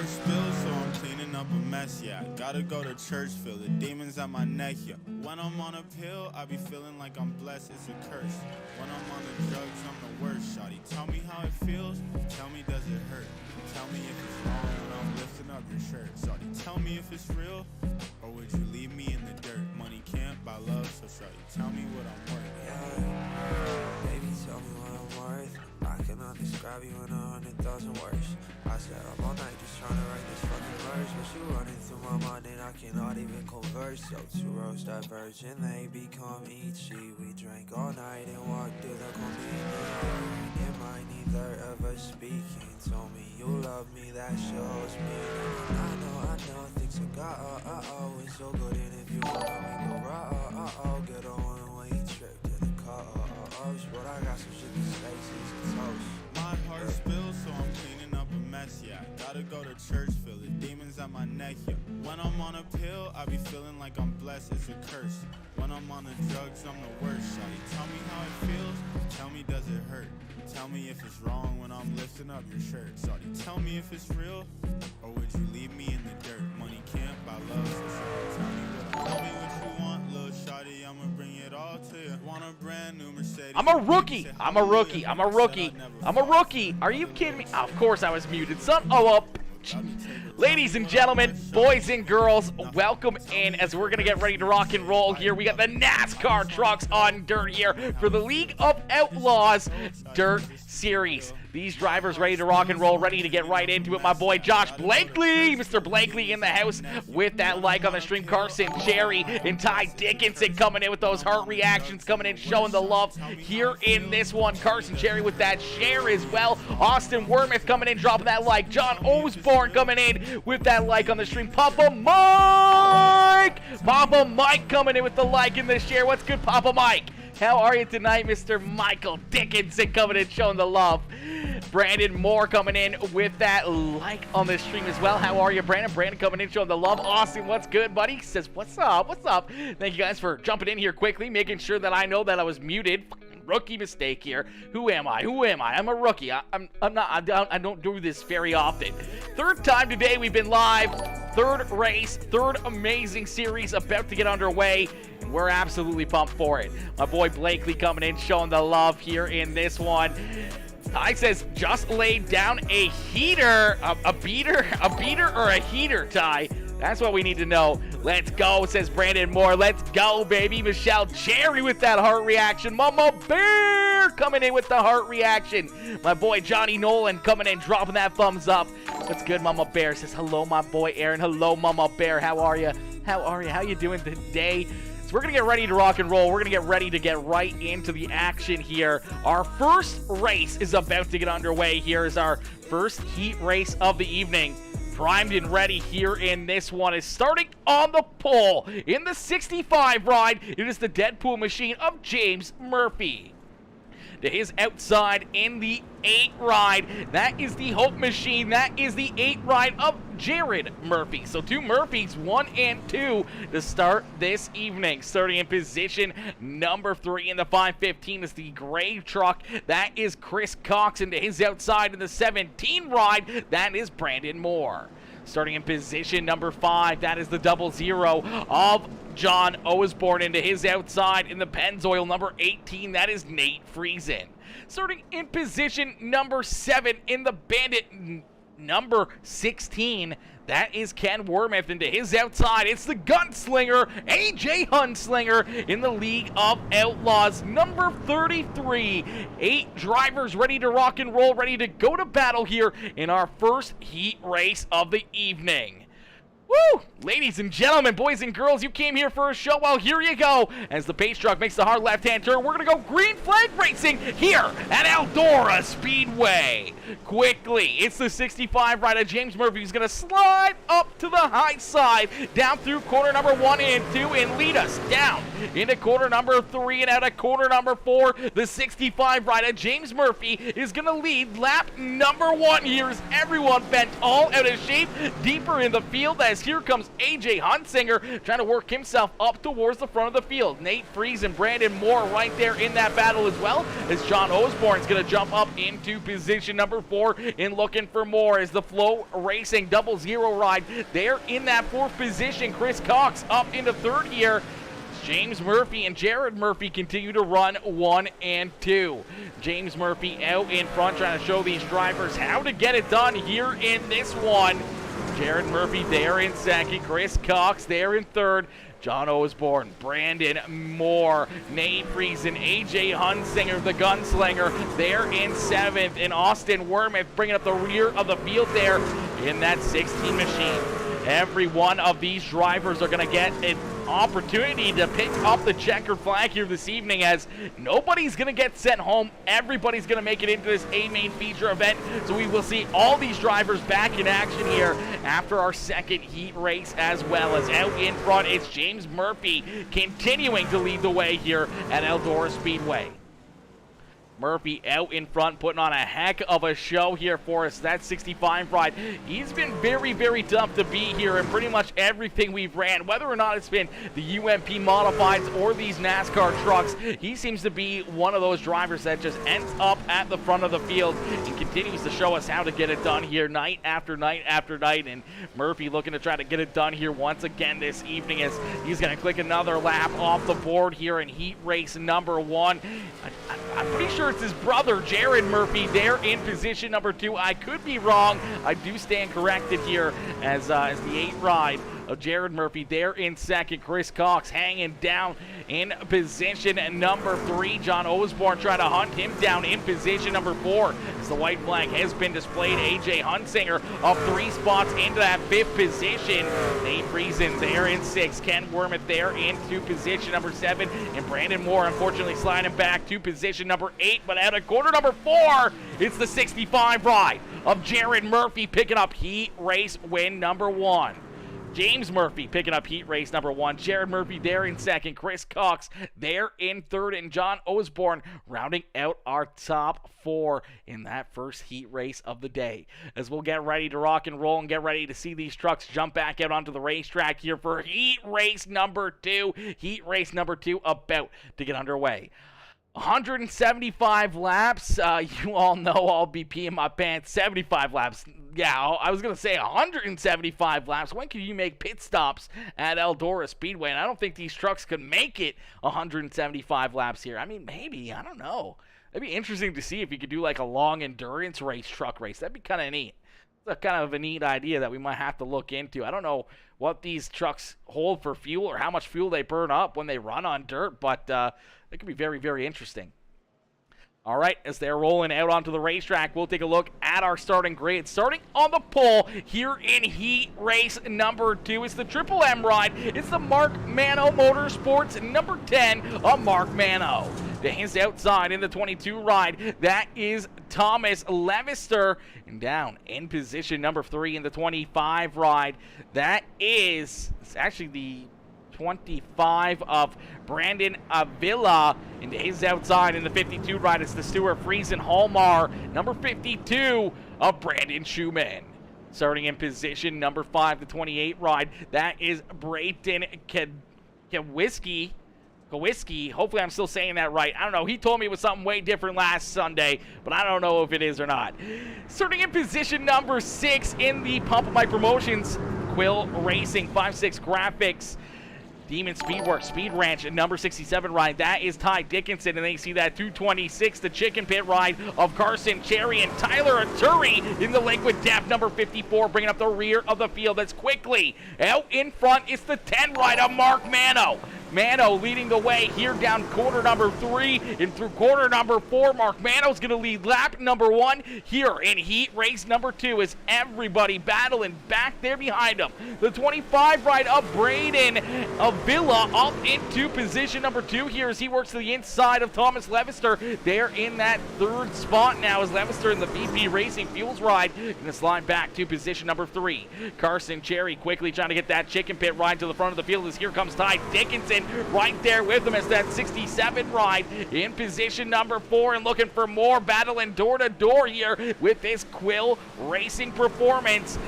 heart spills, so I'm cleaning up a mess, yeah. Gotta go to church, feel the demons at my neck, yeah. When I'm on a pill, I be feeling like I'm blessed, it's a curse. When I'm on the drugs, I'm the worst, shawty. Tell me how it feels, tell me does it hurt. Tell me if it's wrong when I'm lifting up your shirt, shawty. Tell me if it's real, or would you leave me in the dirt? Money can't buy love, so shawty, tell me what I'm worth. Yeah, baby, tell me what I'm worth. I cannot describe you in 100,000 words. I sat up all night just trying to write this fucking verse, but you running through my mind and I cannot even converse. So two roads diverge and they become each. We drank all night and walked through the convenience. Am I neither ever speaking? Told me you love me, that shows me. I know, things I got, it's so good. And if you want me go raw, get on one-way trip to the coast. But I got some shit to say, season toast. My heart spills, so I'm cleaning up a mess, yeah. Gotta go to church, feel the demons at my neck, yeah. When I'm on a pill, I be feeling like I'm blessed, it's a curse. When I'm on the drugs, I'm the worst, shawty. Tell me how it feels, tell me does it hurt. Tell me if it's wrong when I'm lifting up your shirt, shawty. Tell me if it's real, or would you leave me in the dirt? Money can't buy love, so shawty, tell me what you want, little shawty. I'ma bring it all to you. Want a brand new Mercedes? I'm a rookie. I'm a rookie. I'm a rookie. I'm a rookie. Are you kidding me? Of course I was muted, son. Oh, up. Ladies and gentlemen, boys and girls, welcome in as we're going to get ready to rock and roll here. We got the NASCAR trucks on dirt here for the League of Outlaws Dirt Series. These drivers ready to rock and roll, ready to get right into it. My boy Josh Blakely, Mr. Blakely in the house with that like on the stream. Carson Cherry and Ty Dickinson coming in with those heart reactions, coming in showing the love here in this one. Carson Cherry with that share as well. Austin Wormuth coming in, dropping that like. John Osborne coming in with that like on the stream. Papa Mike coming in with the like and the share. What's good, Papa Mike? How are you tonight, Mr. Michael Dickinson coming in showing the love. Brandon Moore coming in with that like on the stream as well. How are you, Brandon? Brandon coming in showing the love. Austin, what's good, buddy? He says, what's up? What's up? Thank you guys for jumping in here quickly, making sure that I know that I was muted. Rookie mistake here. Who am I? I'm a rookie. I'm not. I don't do this very often. Third time today we've been live. Third race, third amazing series about to get underway. And we're absolutely pumped for it. My boy Blakely coming in, showing the love here in this one. Ty says, just laid down a heater, a beater or a heater, Ty. That's what we need to know. Let's go, says Brandon Moore. Let's go, baby. Michelle Cherry with that heart reaction. Mama Bear coming in with the heart reaction. My boy Johnny Nolan coming in, dropping that thumbs up. What's good, Mama Bear? Says, hello, my boy Aaron. Hello, Mama Bear. How are you? How you doing today? We're going to get ready to rock and roll. We're going to get ready to get right into the action here. Our first race is about to get underway. Here is our first heat race of the evening. Primed and ready here in this one is starting on the pole in the 65 ride. It is the Deadpool machine of James Murphy. To his outside in the 8 ride, that is the Hope machine. That is the 8 ride of Jared Murphy. So 2 Murphys, 1 and 2 to start this evening. Starting in position number 3 in the 515 is the gray truck. That is Chris Cox. And to his outside in the 17 ride, that is Brandon Moore. Starting in position number 5, that is the 00 of John Osborne. Into his outside in the Pennzoil number 18, that is Nate Friesen. Starting in position number 7 in the Bandit number 16, that is Ken Wormuth. Into his outside, it's the Gunslinger, AJ Hunslinger in the League of Outlaws, number 33. 8 drivers ready to rock and roll, ready to go to battle here in our first heat race of the evening. Woo! Ladies and gentlemen, boys and girls, you came here for a show. Well, here you go. As the pace truck makes the hard left-hand turn, we're going to go green flag racing here at Eldora Speedway. Quickly, it's the 65 rider James Murphy who's going to slide up to the high side, down through corner number 1 and 2, and lead us down into corner number 3 and out of corner number 4. The 65 rider James Murphy is going to lead lap number 1. Here's everyone bent all out of shape, deeper in the field as here comes AJ Hunsinger trying to work himself up towards the front of the field. Nate Freeze and Brandon Moore right there in that battle as well, as John Osborne's going to jump up into position number 4 in looking for more as the Flow Racing 00 ride there in that 4th position. Chris Cox up into 3rd here. James Murphy and Jared Murphy continue to run 1 and 2. James Murphy out in front trying to show these drivers how to get it done here in this one. Jared Murphy there in 2nd. Chris Cox there in 3rd. John Osborne, Brandon Moore, Nate Freeze, and AJ Hunsinger, the gunslinger, there in 7th. And Austin Wormuth bringing up the rear of the field there in that 16 machine. Every one of these drivers are going to get an opportunity to pick up the checkered flag here this evening, as nobody's going to get sent home. Everybody's going to make it into this A-Main feature event, so we will see all these drivers back in action here after our 2nd heat race, as well as out in front. It's James Murphy continuing to lead the way here at Eldora Speedway. Murphy out in front, putting on a heck of a show here for us. That 65 ride, he's been very, very tough to beat here in pretty much everything we've ran, whether or not it's been the UMP modifieds or these NASCAR trucks. He seems to be one of those drivers that just ends up at the front of the field and continues to show us how to get it done here night after night after night. And Murphy looking to try to get it done here once again this evening, as he's going to click another lap off the board here in heat race number 1. I'm pretty sure it's his brother, Jared Murphy, there in position number 2. I could be wrong. I do stand corrected here as the 8th ride of Jared Murphy there in 2nd. Chris Cox hanging down in position number 3. John Osborne trying to hunt him down in position number 4 as the white flag has been displayed. AJ Hunsinger up 3 spots into that 5th position. Nate Friesen there in 6. Ken Wormuth there into position number 7. And Brandon Moore unfortunately sliding back to position number 8. But at a quarter number 4, it's the 65 ride of Jared Murphy picking up heat race win number 1. James Murphy picking up heat race number 1. Jared Murphy there in 2nd. Chris Cox there in 3rd. And John Osborne rounding out our top 4 in that first heat race of the day. As we'll get ready to rock and roll and get ready to see these trucks jump back out onto the racetrack here for heat race number 2. Heat race number 2 about to get underway. 175 laps. You all know I'll be peeing my pants. 75 laps. Yeah, I was going to say 175 laps. When can you make pit stops at Eldora Speedway? And I don't think these trucks could make it 175 laps here. I mean, maybe. I don't know. It'd be interesting to see if you could do like a long endurance race, truck race. That'd be kind of neat. It's kind of a neat idea that we might have to look into. I don't know what these trucks hold for fuel or how much fuel they burn up when they run on dirt, but it could be very, very interesting. All right, as they're rolling out onto the racetrack, we'll take a look at our starting grid. Starting on the pole here in heat race number 2, it's the Triple M ride. It's the Mark Mano Motorsports number 10 of Mark Mano. Days outside in the 22 ride, that is Thomas Levister. And down in position number 3 in the 25 ride, that is, it's actually the 25 of Brandon Avila. And his outside in the 52 ride, it's the Stuart Friesen Hallmar, number 52 of Brandon Schumann. Starting in position number 5, the 28 ride, that is Brayton Kowalski. Hopefully I'm still saying that right. I don't know. He told me it was something way different last Sunday, but I don't know if it is or not. Starting in position number 6 in the Pump My Promotions, Quill Racing 5.6 Graphics. Demon Speedworks Speed Ranch at number 67 ride, that is Ty Dickinson. And then you see that 226, the Chicken Pit ride of Carson Cherry and Tyler Aturi in the Liquid Death, number 54, bringing up the rear of the field. That's quickly out in front. It's the 10 ride of Mark Mano. Mano leading the way here down quarter number 3 and through quarter number 4. Mark Mano's going to lead lap number 1 here in heat race number 2 as everybody battling back there behind him. The 25 ride of Braden Avila up into position number 2 here as he works to the inside of Thomas Levister. They're in that 3rd spot now as Levister in the VP Racing Fuels ride going to slide back to position number 3. Carson Cherry quickly trying to get that Chicken Pit ride to the front of the field as here comes Ty Dickinson right there with him as that 67 ride in position number 4 and looking for more, battling door to door here with this Quill Racing performance.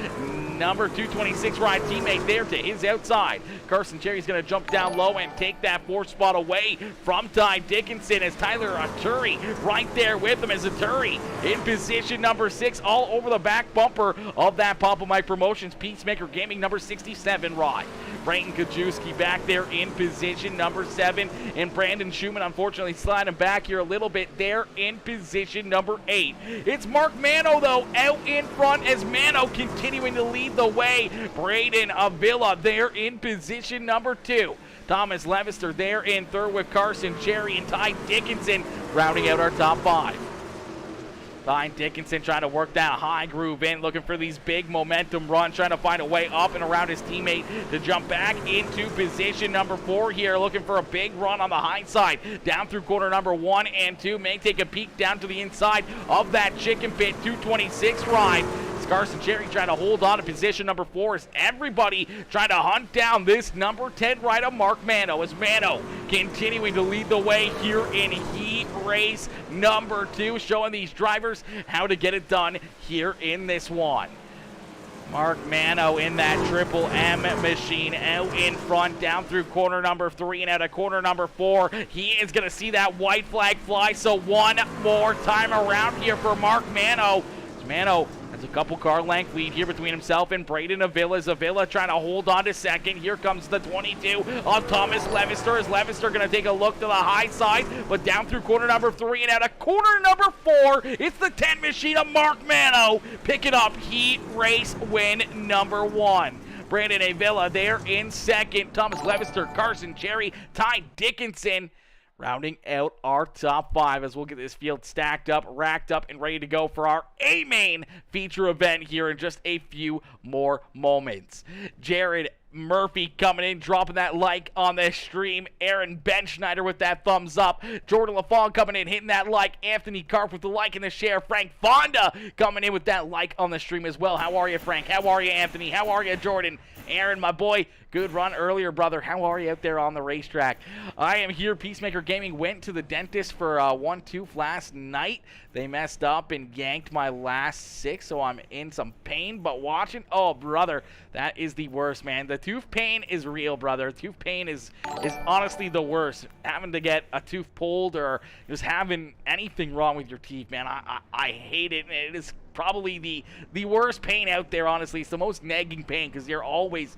number 226 ride teammate there to his outside. Carson Cherry's going to jump down low and take that 4th spot away from Ty Dickinson as Tyler Arturi right there with him as Arturi in position number 6 all over the back bumper of that Papa Mike Promotions PeaceMaker Gaming number 67 ride. Brayton Kajewski back there in position number 7, and Brandon Schumann unfortunately sliding back here a little bit there in position number 8. It's Mark Mano though out in front as Mano continuing to lead the way. Braden Avila there in position number 2. Thomas Levister there in 3rd with Carson Cherry and Ty Dickinson rounding out our top 5. Ty Dickinson trying to work that high groove in, looking for these big momentum runs, trying to find a way up and around his teammate to jump back into position number 4 here, looking for a big run on the high side, down through corner number 1 and 2, may take a peek down to the inside of that chicken pit 226 ride. Carson Cherry trying to hold on to position number 4 as everybody trying to hunt down this number 10 rider, Mark Mano, as Mano continuing to lead the way here in heat race number 2, showing these drivers how to get it done here in this one. Mark Mano in that Triple M machine out in front, down through corner number 3 and out of corner number 4. He is going to see that white flag fly, so one more time around here for Mark Mano. Mano has a couple car length lead here between himself and Braden Avila. Avila trying to hold on to second. Here comes the 22 of Thomas Levister. Is Levister going to take a look to the high side, but down through corner number 3 and out of corner number 4, it's the 10 machine of Mark Mano picking up heat race win number 1. Brandon Avila there in second. Thomas Levister, Carson Cherry, Ty Dickinson rounding out our top 5 as we'll get this field stacked up, racked up, and ready to go for our A-Main feature event here in just a few more moments. Jared Murphy coming in, dropping that like on the stream. Aaron Benschneider with that thumbs up. Jordan LaFond coming in, hitting that like. Anthony Karp with the like and the share. Frank Fonda coming in with that like on the stream as well. How are you, Frank? How are you, Anthony? How are you, Jordan? Aaron, my boy, good run earlier, brother. How are you out there on the racetrack? I am here. PeaceMaker Gaming went to the dentist for 1 tooth last night. They messed up and yanked my last 6, so I'm in some pain. But watching, oh, brother, that is the worst, man. The tooth pain is real, brother. Tooth pain is honestly the worst. Having to get a tooth pulled or just having anything wrong with your teeth, man, I hate it. It is probably the worst pain out there, honestly. It's the most nagging pain because you're always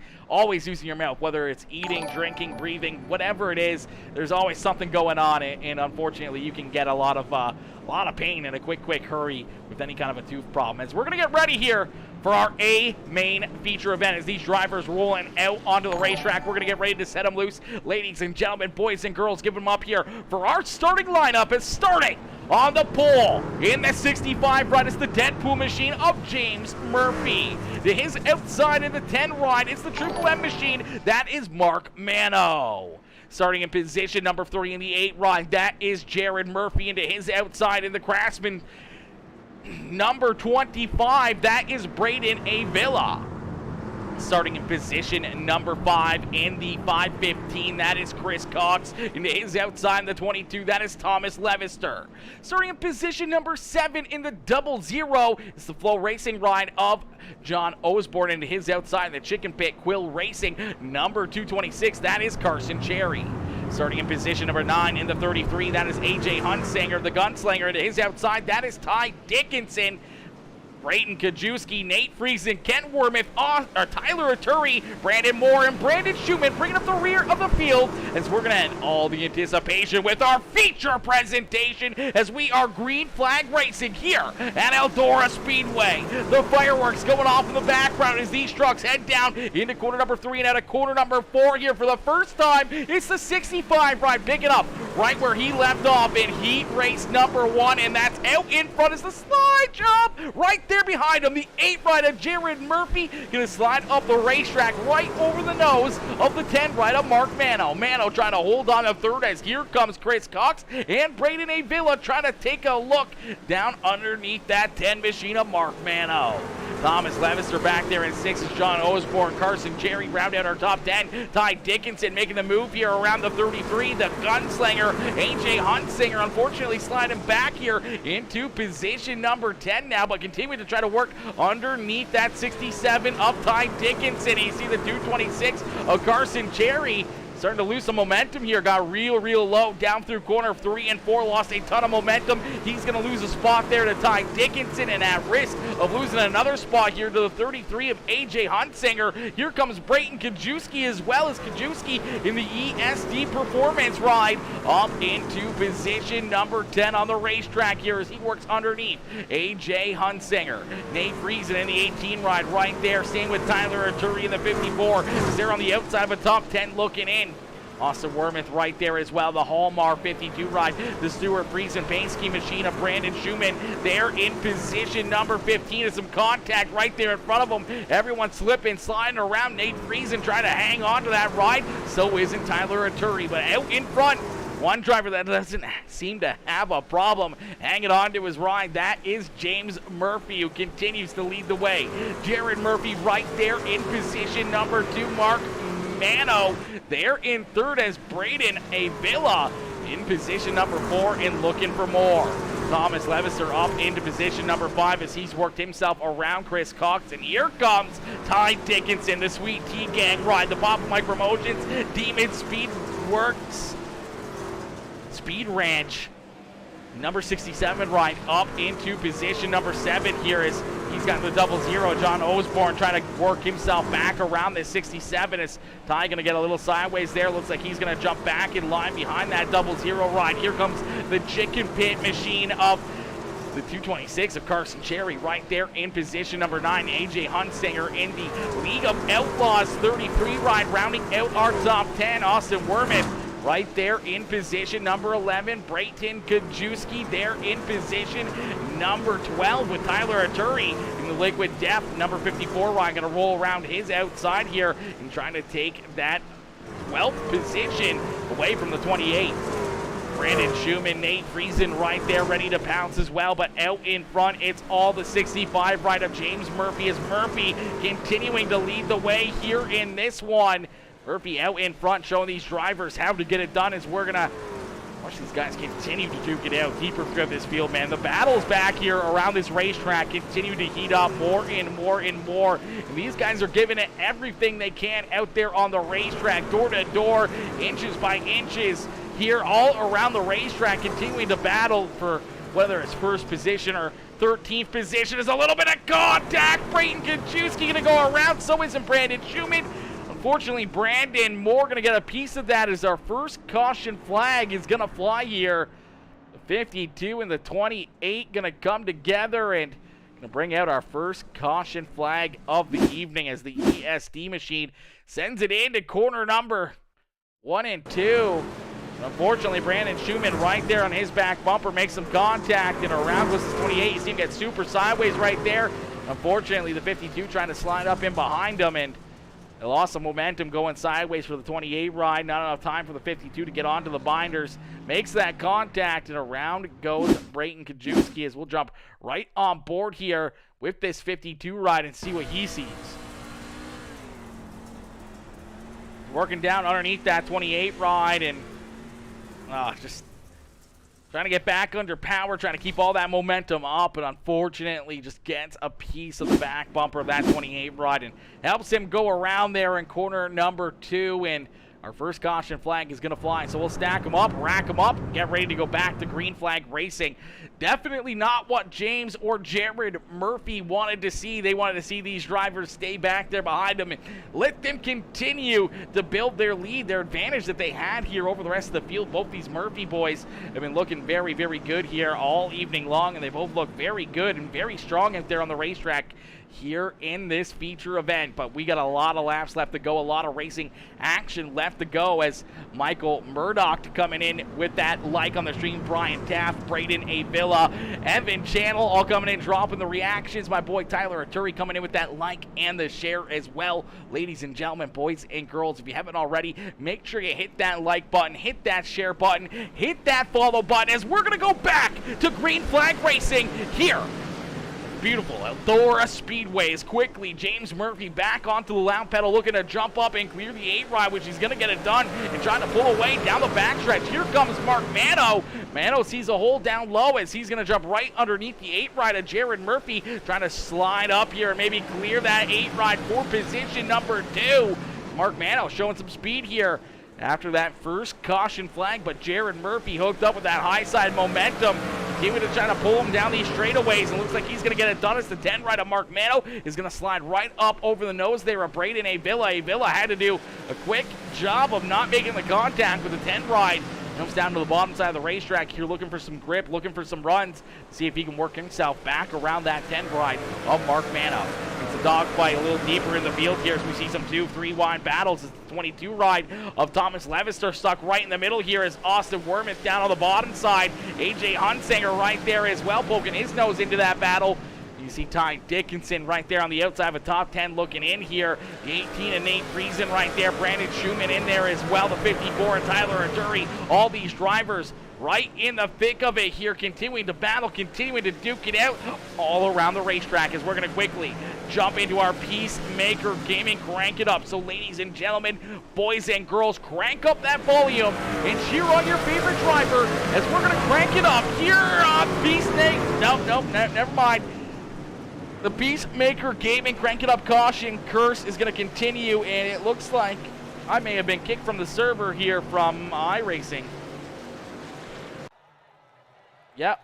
using your mouth, whether it's eating, drinking, breathing, whatever it is. There's always something going on, and unfortunately you can get a lot of pain in a quick hurry with any kind of a tooth problem. As we're gonna get ready here for our A-Main feature event as these drivers rolling out onto the racetrack. We're going to get ready to set them loose. Ladies and gentlemen, boys and girls, give them up here for our starting lineup. Is starting on the pole in the 65 ride. It's the Deadpool machine of James Murphy. To his outside in the 10 ride, it's the Triple M machine. That is Mark Mano. Starting in position number 3 in the 8 ride, that is Jared Murphy. Into his outside in the Craftsman number 25, that is Braden Avila. Starting in position number 5 in the 515, that is Chris Cox. Into his outside in the 22, that is Thomas Levister. Starting in position number 7 in the 00, it's the Flow Racing ride of John Osborne. Into his outside in the Chicken Pit Quill Racing number 226, that is Carson Cherry. Starting in position number 9 in the 33, that is AJ Hunsanger, the Gunslinger. To his outside, that is Ty Dickinson. Brayton Kajewski, Nate Friesen, Kent Wormuth, Tyler Arturi, Brandon Moore, and Brandon Schumann bringing up the rear of the field as we're going to end all the anticipation with our feature presentation as we are green flag racing here at Eldora Speedway. The fireworks going off in the background as these trucks head down into corner number 3 and out of corner number 4 here for the first time. It's the 65 ride picking up right where he left off in heat race number 1, and that's out in front is the slide job right there behind him. The 8 ride of Jared Murphy gonna slide up the racetrack right over the nose of the 10 ride of Mark Mano. Mano trying to hold on to 3rd as here comes Chris Cox and Braden Avila trying to take a look down underneath that 10 machine of Mark Mano. Thomas Levis are back there in 6 as John Osborne, Carson Cherry round out our top 10. Ty Dickinson making the move here around the 33. The gunslinger, AJ Huntsinger, unfortunately sliding back here into position number 10 now, but continuing to try to work underneath that 67 of Ty Dickinson. You see the 226 of Carson Cherry starting to lose some momentum here. Got real low down through corner 3 and 4. Lost a ton of momentum. He's going to lose a spot there to Ty Dickinson, and at risk of losing another spot here to the 33 of AJ Huntsinger. Here comes Brayton Kajewski as well as Kajewski in the ESD performance ride up into position number 10 on the racetrack here as he works underneath AJ Huntsinger. Nate Friesen in the 18 ride right there. Same with Tyler Arturi in the 54. They're on the outside of a top 10 looking in. Austin Wormuth right there as well. The Hallmark 52 ride. The Stuart Friesen Painski machine of Brandon Schumann there in position number 15. There's some contact right there in front of him. Everyone slipping, sliding around. Nate Friesen trying to hang on to that ride. So isn't Tyler Arturi. But out in front, one driver that doesn't seem to have a problem hanging on to his ride, that is James Murphy, who continues to lead the way. Jared Murphy right there in position number 2. Mark Mano there in third as Braden Avila in position number 4 and looking for more. Thomas Levister up into position number 5 as he's worked himself around Chris Cox. And here comes Ty Dickinson, the Sweet Tea Gang ride. The Papa Mike Promotions Demon Speed Works Speed Ranch number 67 ride up into position number 7 here as he's got the 00. John Osborne trying to work himself back around this 67 as Ty going to get a little sideways there. Looks like he's going to jump back in line behind that 00 ride. Here comes the Chicken Pit machine of the 226 of Carson Cherry right there in position number 9. AJ Huntsinger in the League of Outlaws 33 ride rounding out our top 10. Austin Wormuth right there in position number 11. Brayton Kajewski there in position number 12 with Tyler Arturi in the Liquid Death number 54 ride. Going to roll around his outside here and trying to take that 12th position away from the 28. Brandon Schumann, Nate Friesen right there ready to pounce as well, but out in front it's all the 65 ride of James Murphy as Murphy continuing to lead the way here in this one. Murphy out in front showing these drivers how to get it done as we're going to watch these guys continue to duke it out deeper through this field, man. The battles back here around this racetrack continue to heat up more and more and more. And these guys are giving it everything they can out there on the racetrack, door to door, inches by inches here all around the racetrack, continuing to battle for whether it's first position or 13th position. There's a little bit of contact. Brayton Kajewski going to go around. So isn't Brandon Schumann. Unfortunately, Brandon Moore going to get a piece of that as our first caution flag is going to fly here. The 52 and the 28 going to come together and going to bring out our first caution flag of the evening as the ESD machine sends it into corner number 1 and 2. Unfortunately, Brandon Schumann right there on his back bumper makes some contact, and around was the 28. You see him get super sideways right there. Unfortunately, the 52 trying to slide up in behind him, and they lost some momentum going sideways for the 28 ride. Not enough time for the 52 to get onto the binders. Makes that contact, and around goes Brayton Kajewski as we'll jump right on board here with this 52 ride and see what he sees. Working down underneath that 28 ride and just trying to get back under power, trying to keep all that momentum up, but unfortunately just gets a piece of the back bumper of that 28 ride and helps him go around there in corner number 2, and our first caution flag is going to fly. So we'll stack them up, rack them up, get ready to go back to green flag racing. Definitely not what James or Jared Murphy wanted to see. They wanted to see these drivers stay back there behind them and let them continue to build their lead, their advantage that they had here over the rest of the field. Both these Murphy boys have been looking very, very good here all evening long, and they both look very good and very strong out there on the racetrack here in this feature event. But we got a lot of laps left to go, a lot of racing action left to go as Michael Murdoch coming in with that like on the stream. Brian Taft, Braden Avila, Evan Channel all coming in, dropping the reactions. My boy Tyler Arturi coming in with that like and the share as well. Ladies and gentlemen, boys and girls, if you haven't already, make sure you hit that like button, hit that share button, hit that follow button as we're going to go back to green flag racing here. beautiful. Eldora Speedway is quickly. James Murphy back onto the loud pedal, looking to jump up and clear the 8 ride, which he's going to get it done and trying to pull away down the backstretch. Here comes Mark Mano. Mano sees a hole down low as he's going to jump right underneath the 8 ride of Jared Murphy, trying to slide up here and maybe clear that 8 ride for position number 2. Mark Mano showing some speed here after that first caution flag, but Jared Murphy hooked up with that high side momentum. He was trying to pull him down these straightaways, and looks like he's going to get it done as the 10 right of Mark Mano is going to slide right up over the nose there of Braden Avila. Avila had to do a quick job of not making the contact with the 10 ride. Comes down to the bottom side of the racetrack here, looking for some grip, looking for some runs, see if he can work himself back around that 10 ride of Mark Mano. It's a dogfight a little deeper in the field here as we see some 2-3 wide battles. It's the 22 ride of Thomas Levister stuck right in the middle here as Austin Wormuth down on the bottom side. AJ Hunsinger right there as well, poking his nose into that battle. You see Ty Dickinson right there on the outside of a top 10 looking in here. The 18 and Nate Friesen right there. Brandon Schumann in there as well. The 54 and Tyler Aduri. All these drivers right in the thick of it here, continuing to battle, continuing to duke it out all around the racetrack as we're going to quickly jump into our PeaceMaker Gaming Crank It Up. So ladies and gentlemen, boys and girls, crank up that volume and cheer on your favorite driver as we're going to crank it up here on PeaceMaker. Nope, never mind. The PeaceMaker Gaming Crank It Up caution curse is going to continue, and it looks like I may have been kicked from the server here from iRacing. Yep.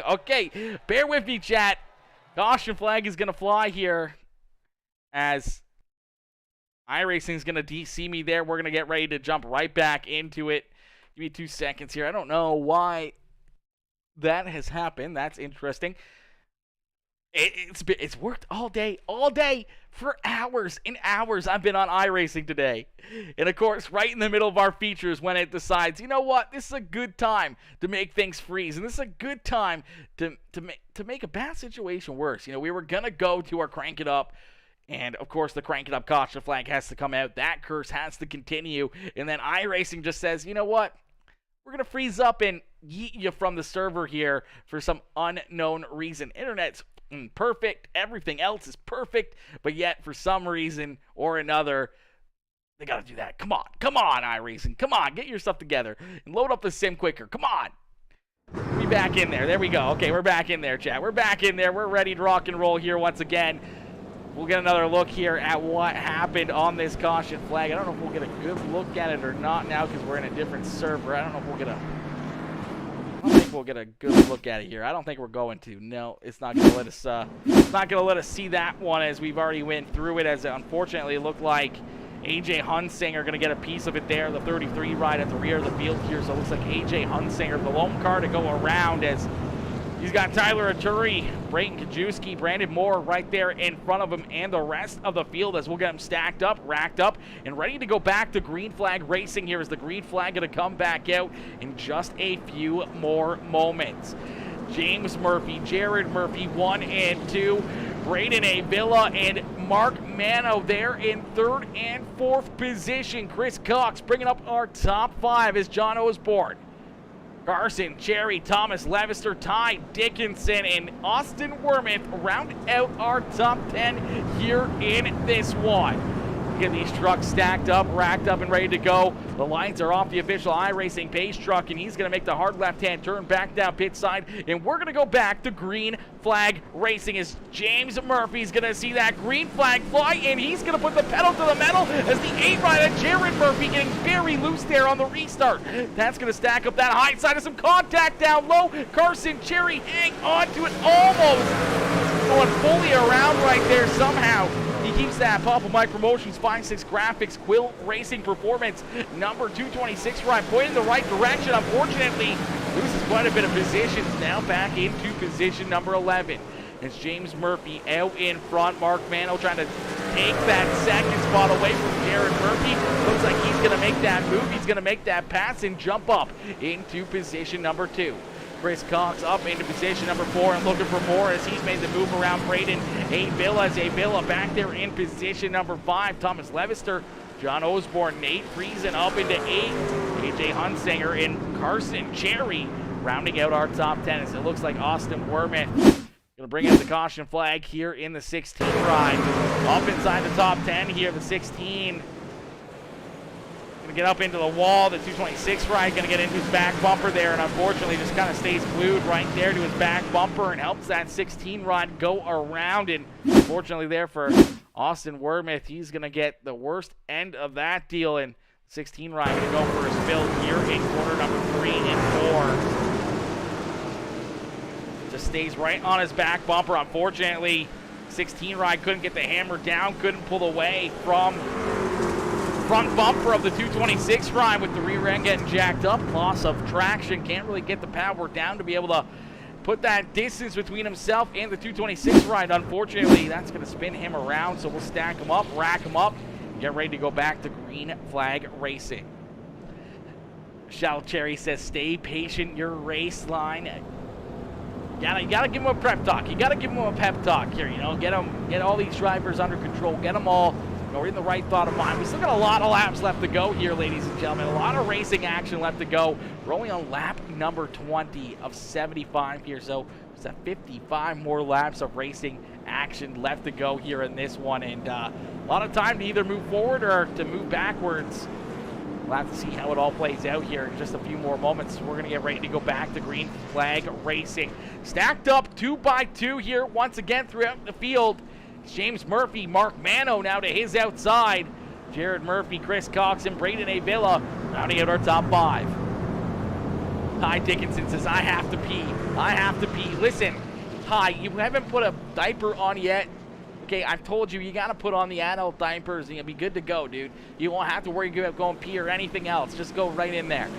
Okay, bear with me, chat. Caution flag is going to fly here as iRacing is going to DC me there. We're going to get ready to jump right back into it. Give me 2 seconds here. I don't know why that has happened. That's interesting. It's worked all day for hours and hours. I've been on iRacing today. And of course, right in the middle of our features when it decides, you know what, this is a good time to make things freeze. And this is a good time to make a bad situation worse. You know, we were going to go to our Crank It Up. And of course, the Crank It Up caution flag has to come out. That curse has to continue. And then iRacing just says, you know what, we're going to freeze up and yeet you from the server here for some unknown reason. Internet's perfect, everything else is perfect, but yet for some reason or another they gotta do that. Come on iRacing, come on, get your stuff together and load up the sim quicker. Come on, we back in there. There we go. Okay, we're back in there, chat. We're back in there. We're ready to rock and roll here once again. We'll get another look here at what happened on this caution flag. I don't know if we'll get a good look at it or not now because we're in a different server. I don't know if I don't think we'll get a good look at it here. I don't think we're going to. No, it's not going to let us. It's not going to let us see that one as we've already went through it. As it unfortunately looked like AJ Hunsinger going to get a piece of it there. The 33 ride at the rear of the field here. So it looks like AJ Hunsinger, the lone car to go around as he's got Tyler Aturi, Brayton Kajewski, Brandon Moore right there in front of him, and the rest of the field as we'll get them stacked up, racked up, and ready to go back to green flag racing here as the green flag going to come back out in just a few more moments. James Murphy, Jared Murphy, 1 and 2, Braden Avila and Mark Mano there in 3rd and 4th position. Chris Cox bringing up our top 5 as John Osborne, Carson, Cherry, Thomas Levister, Ty Dickinson, and Austin Wormuth round out our top 10 here in this one. Get these trucks stacked up, racked up, and ready to go. The lights are off the official iRacing pace truck, and he's going to make the hard left-hand turn back down pit side, and we're going to go back to green flag racing as James Murphy's going to see that green flag fly, and he's going to put the pedal to the metal as the 8 rider Jared Murphy getting very loose there on the restart. That's going to stack up that high side of some contact down low. Carson Cherry hang on to it almost. Going fully around right there somehow. He keeps that Papa Mike Promotions 5.6 Graphics Quill Racing Performance number 226 ride pointed in the right direction. Unfortunately, loses quite a bit of positions. Now back into position number 11. It's James Murphy out in front. Mark Mano trying to take that second spot away from Jared Murphy. Looks like he's going to make that move. He's going to make that pass and jump up into position number 2. Chris Cox up into position number 4 and looking for more as he's made the move around Braden Avila. As Avila back there in position number 5. Thomas Levister, John Osborne, Nate Friesen up into 8. AJ Hunsinger and Carson Cherry rounding out our top 10 as it looks like Austin Wormuth Going to bring out the caution flag here in the 16 ride. Up inside the top 10 here, the 16. Going to get up into the wall. The 226 ride going to get into his back bumper there, and unfortunately just kind of stays glued right there to his back bumper and helps that 16 ride go around. And unfortunately there for Austin Wormuth, he's going to get the worst end of that deal, and 16 ride going to go for a spill here in corner number 3 and 4. Just stays right on his back bumper. Unfortunately, 16 ride couldn't get the hammer down, couldn't pull away from front bumper of the 226 ride with the rear end getting jacked up. Loss of traction, can't really get the power down to be able to put that distance between himself and the 226 ride. Unfortunately, that's going to spin him around, so we'll stack him up, rack him up, get ready to go back to green flag racing. Shal Cherry says, stay patient, your race line. You gotta give him a prep talk. You gotta give him a pep talk here. You know, get all these drivers under control. Get them all, you know, in the right thought of mind. We still got a lot of laps left to go here, ladies and gentlemen. A lot of racing action left to go. We're only on lap number 20 of 75 here, so there's a 55 more laps of racing action left to go here in this one, and a lot of time to either move forward or to move backwards. We'll have to see how it all plays out here in just a few more moments. We're going to get ready to go back to green flag racing. Stacked up 2 by 2 here once again throughout the field. James Murphy, Mark Mano now to his outside. Jared Murphy, Chris Cox, and Braden Avila rounding out our top 5. Ty Dickinson says, I have to pee. I have to pee. Listen, Ty, you haven't put a diaper on yet. Okay, I've told you, you got to put on the adult diapers and you'll be good to go, dude. You won't have to worry about going pee or anything else. Just go right in there.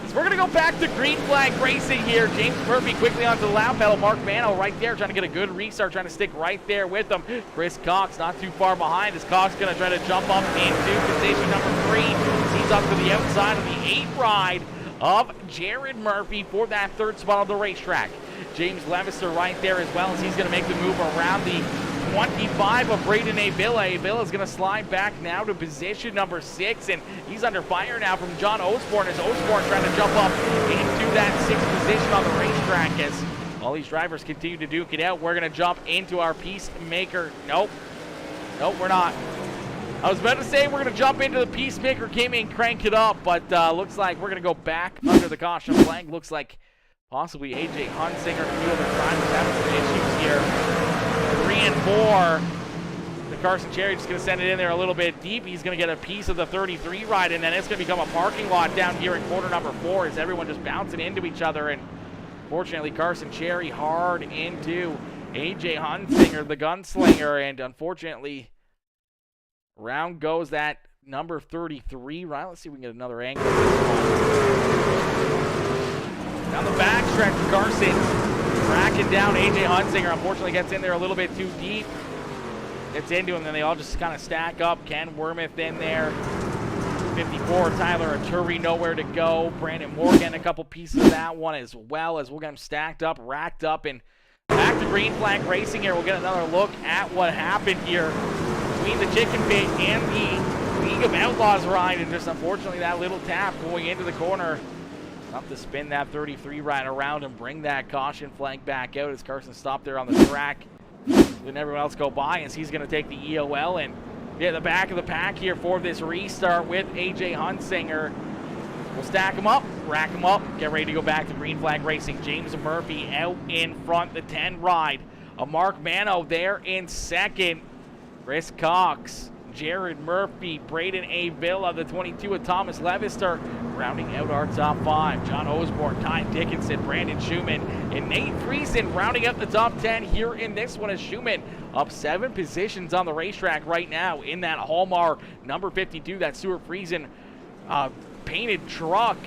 So we're going to go back to green flag racing here. James Murphy quickly onto the loud pedal. Mark Mano right there trying to get a good restart, trying to stick right there with them. Chris Cox not too far behind as Cox going to try to jump up into position number 3. He's up to the outside of the 8 ride of Jared Murphy for that 3rd spot on the racetrack. James Levister right there as well as he's going to make the move around the 25 of Braden Avila. Avila's going to slide back now to position number 6, and he's under fire now from John Osborne as Osborne trying to jump up into that 6th position on the racetrack as all these drivers continue to duke it out. We're going to jump into our PeaceMaker. Nope, we're not. I was about to say we're going to jump into the PeaceMaker Gaming, crank it up, but looks like we're going to go back under the caution flag. Looks like possibly AJ Hunsinger and a few other drivers having some issues here. 3 and 4. The Carson Cherry just going to send it in there a little bit deep. He's going to get a piece of the 33 ride, and then it's going to become a parking lot down here in corner number 4 as everyone just bouncing into each other. And fortunately, Carson Cherry hard into AJ Hunsinger, the gunslinger, and unfortunately, round goes that number 33 ride. Let's see if we can get another angle. Down the back stretch, Carson tracking down AJ Hunsinger. Unfortunately gets in there a little bit too deep. Gets into him, then they all just kind of stack up. Ken Wormuth in there. 54, Tyler Arturi nowhere to go. Brandon Morgan a couple pieces of that one as well as we'll get them stacked up, racked up, and back to green flag racing here. We'll get another look at what happened here between the Chicken Pit and the League of Outlaws ride, and just unfortunately that little tap going into the corner. Enough to spin that 33 ride around and bring that caution flag back out as Carson stopped there on the track. Letting everyone else go by as he's going to take the EOL and get the back of the pack here for this restart with AJ Hunsinger. We'll stack him up, rack him up, get ready to go back to green flag racing. James Murphy out in front, the 10 ride. Mark Mano there in second. Chris Cox, Jared Murphy, Braden Avila, the 22 of Thomas Levister, rounding out our top 5. John Osborne, Ty Dickinson, Brandon Schumann, and Nate Friesen rounding out the top 10 here in this one as Schumann up 7 positions on the racetrack right now in that Hallmark number 52, that Stuart Friesen painted truck.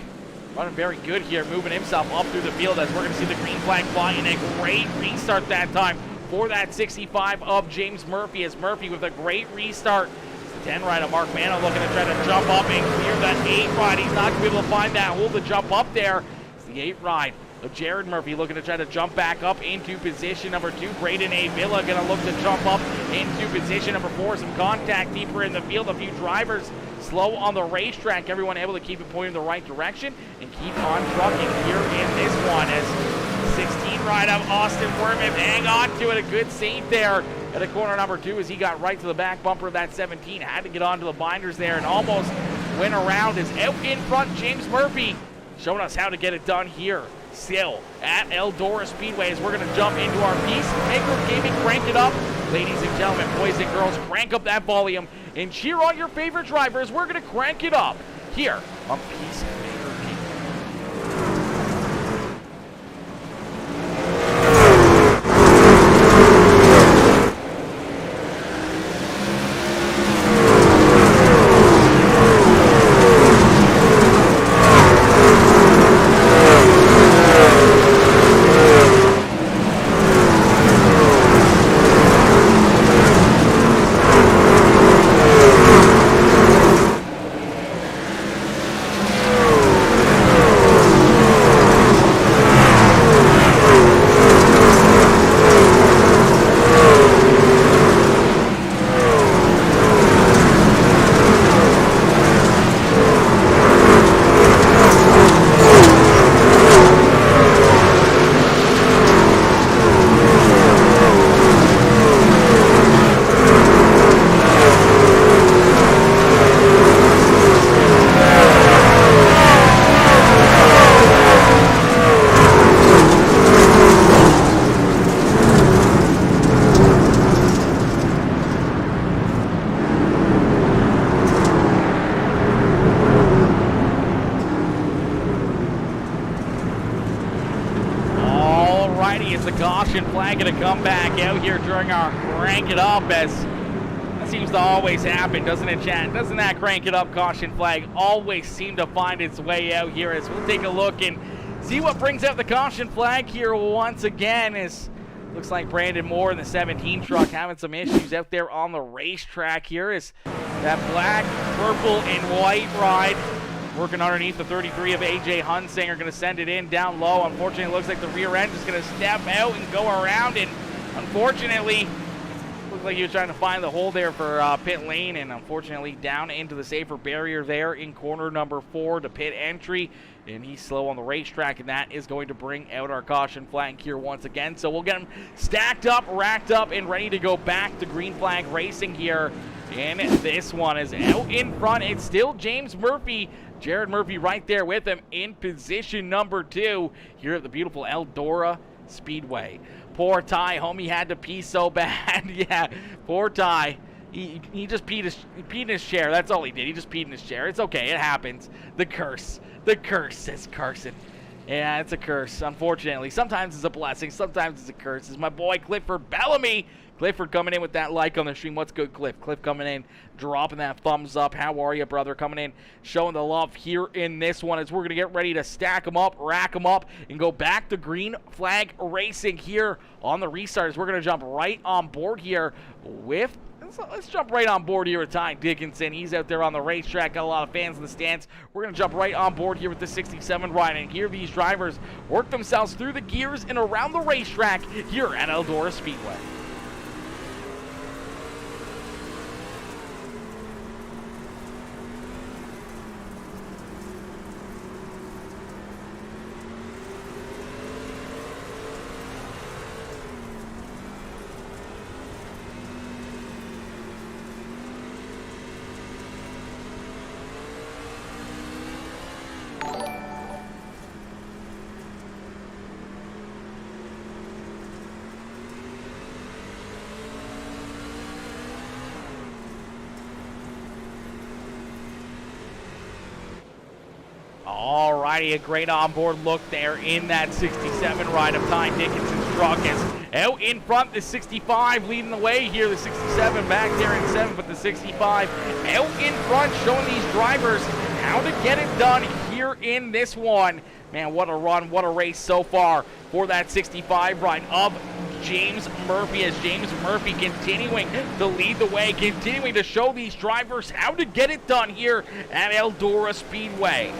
Running very good here, moving himself up through the field as we're going to see the green flag fly, and a great restart that time for that 65 of James Murphy, as Murphy with a great restart. It's the 10 ride of Mark Mano looking to try to jump up and clear that 8 ride. He's not going to be able to find that hole to jump up there. It's the 8 ride of Jared Murphy looking to try to jump back up into position number 2. Braden Avila going to look to jump up into position number 4. Some contact deeper in the field. A few drivers slow on the racetrack. Everyone able to keep it pointing in the right direction and keep on trucking here in this one as 16 ride of Austin Wormuth. Hang on to it. A good save there at a corner number 2 as he got right to the back bumper of that 17. Had to get onto the binders there and almost went around. Is out in front, James Murphy, showing us how to get it done here. Still at Eldora Speedway as we're going to jump into our PeaceMaker Gaming Crank It Up. Ladies and gentlemen, boys and girls, crank up that volume and cheer on your favorite drivers. We're going to crank it up here on PeaceMaker Gaming. It's a caution flag going to come back out here during our crank it up, as that seems to always happen, doesn't it, chat? Doesn't that crank it up caution flag always seem to find its way out here? As we'll take a look and see what brings out the caution flag here once again. As looks like Brandon Moore in the 17 truck having some issues out there on the racetrack here. As that black, purple, and white ride working underneath the 33 of AJ Hunsinger, going to send it in down low. Unfortunately, it looks like the rear end is going to step out and go around, and unfortunately, looks like he was trying to find the hole there for pit lane, and unfortunately down into the safer barrier there in corner number 4 to pit entry, and he's slow on the racetrack, and that is going to bring out our caution flag here once again. So we'll get him stacked up, racked up, and ready to go back to green flag racing here. And this one is out in front. It's still James Murphy, Jared Murphy right there with him in position number 2 here at the beautiful Eldora Speedway. Poor Ty, homie had to pee so bad. Yeah, poor Ty. He just peed in his chair. That's all he did. He just peed in his chair. It's okay. It happens. The curse, says Carson. Yeah, it's a curse, unfortunately. Sometimes it's a blessing. Sometimes it's a curse. It's my boy Clifford Bellamy. Clifford coming in with that like on the stream. What's good, Cliff? Cliff coming in, dropping that thumbs up. How are you, brother? Coming in, showing the love here in this one as we're going to get ready to stack them up, rack them up, and go back to green flag racing here on the restart. As we're going to jump right on board here with... Let's jump right on board here with Ty Dickinson. He's out there on the racetrack. Got a lot of fans in the stands. We're going to jump right on board here with the 67 ride and hear these drivers work themselves through the gears and around the racetrack here at Eldora Speedway. Alrighty, a great onboard look there in that 67 ride of Ty Dickinson's truck. As out in front, the 65 leading the way here. The 67 back there in 7th, but the 65 out in front, showing these drivers how to get it done here in this one. Man, what a run, what a race so far for that 65 ride of James Murphy, as James Murphy continuing to lead the way, continuing to show these drivers how to get it done here at Eldora Speedway.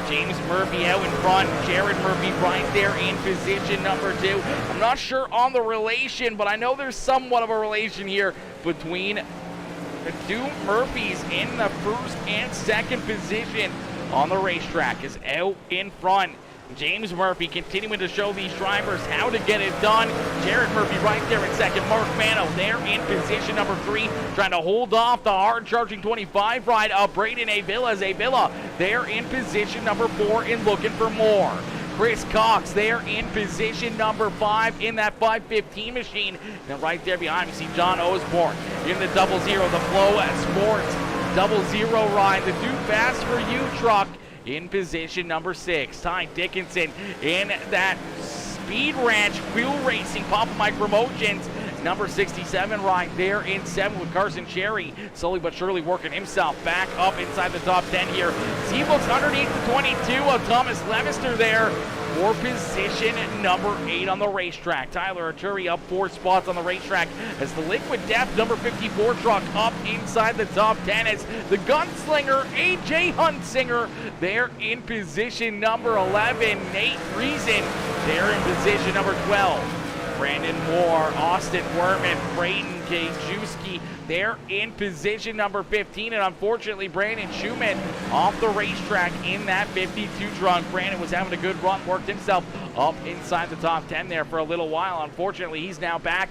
James Murphy out in front, Jared Murphy right there in position number 2. I'm not sure on the relation, but I know there's somewhat of a relation here between the two Murphys in the first and second position on the racetrack. Is out in front. James Murphy continuing to show these drivers how to get it done. Jared Murphy right there in second. Mark Mano there in position number 3, trying to hold off the hard-charging 25 ride of Braden Avila. Avila there in position number 4 and looking for more. Chris Cox there in position number 5 in that 515 machine. And right there behind me, see John Osborne in the 00, the Flow Sports 00 ride, the Too Fast For You truck in position number 6. Ty Dickinson in that Speed Ranch Wheel Racing Papa Mike Promotions number 67 ride there in 7 with Carson Cherry, slowly but surely working himself back up inside the top 10 here. Seabook's underneath the 22 of Thomas Levister there for position number 8 on the racetrack. Tyler Arturi up 4 spots on the racetrack as the Liquid Death number 54 truck up inside the top 10 as the Gunslinger AJ Huntsinger there in position number 11. Nate Reason there in position number 12. Brandon Moore, Austin Werman, Braden Kajewski there in position number 15. And unfortunately, Brandon Schumann off the racetrack in that 52 truck. Brandon was having a good run, worked himself up inside the top 10 there for a little while. Unfortunately, he's now back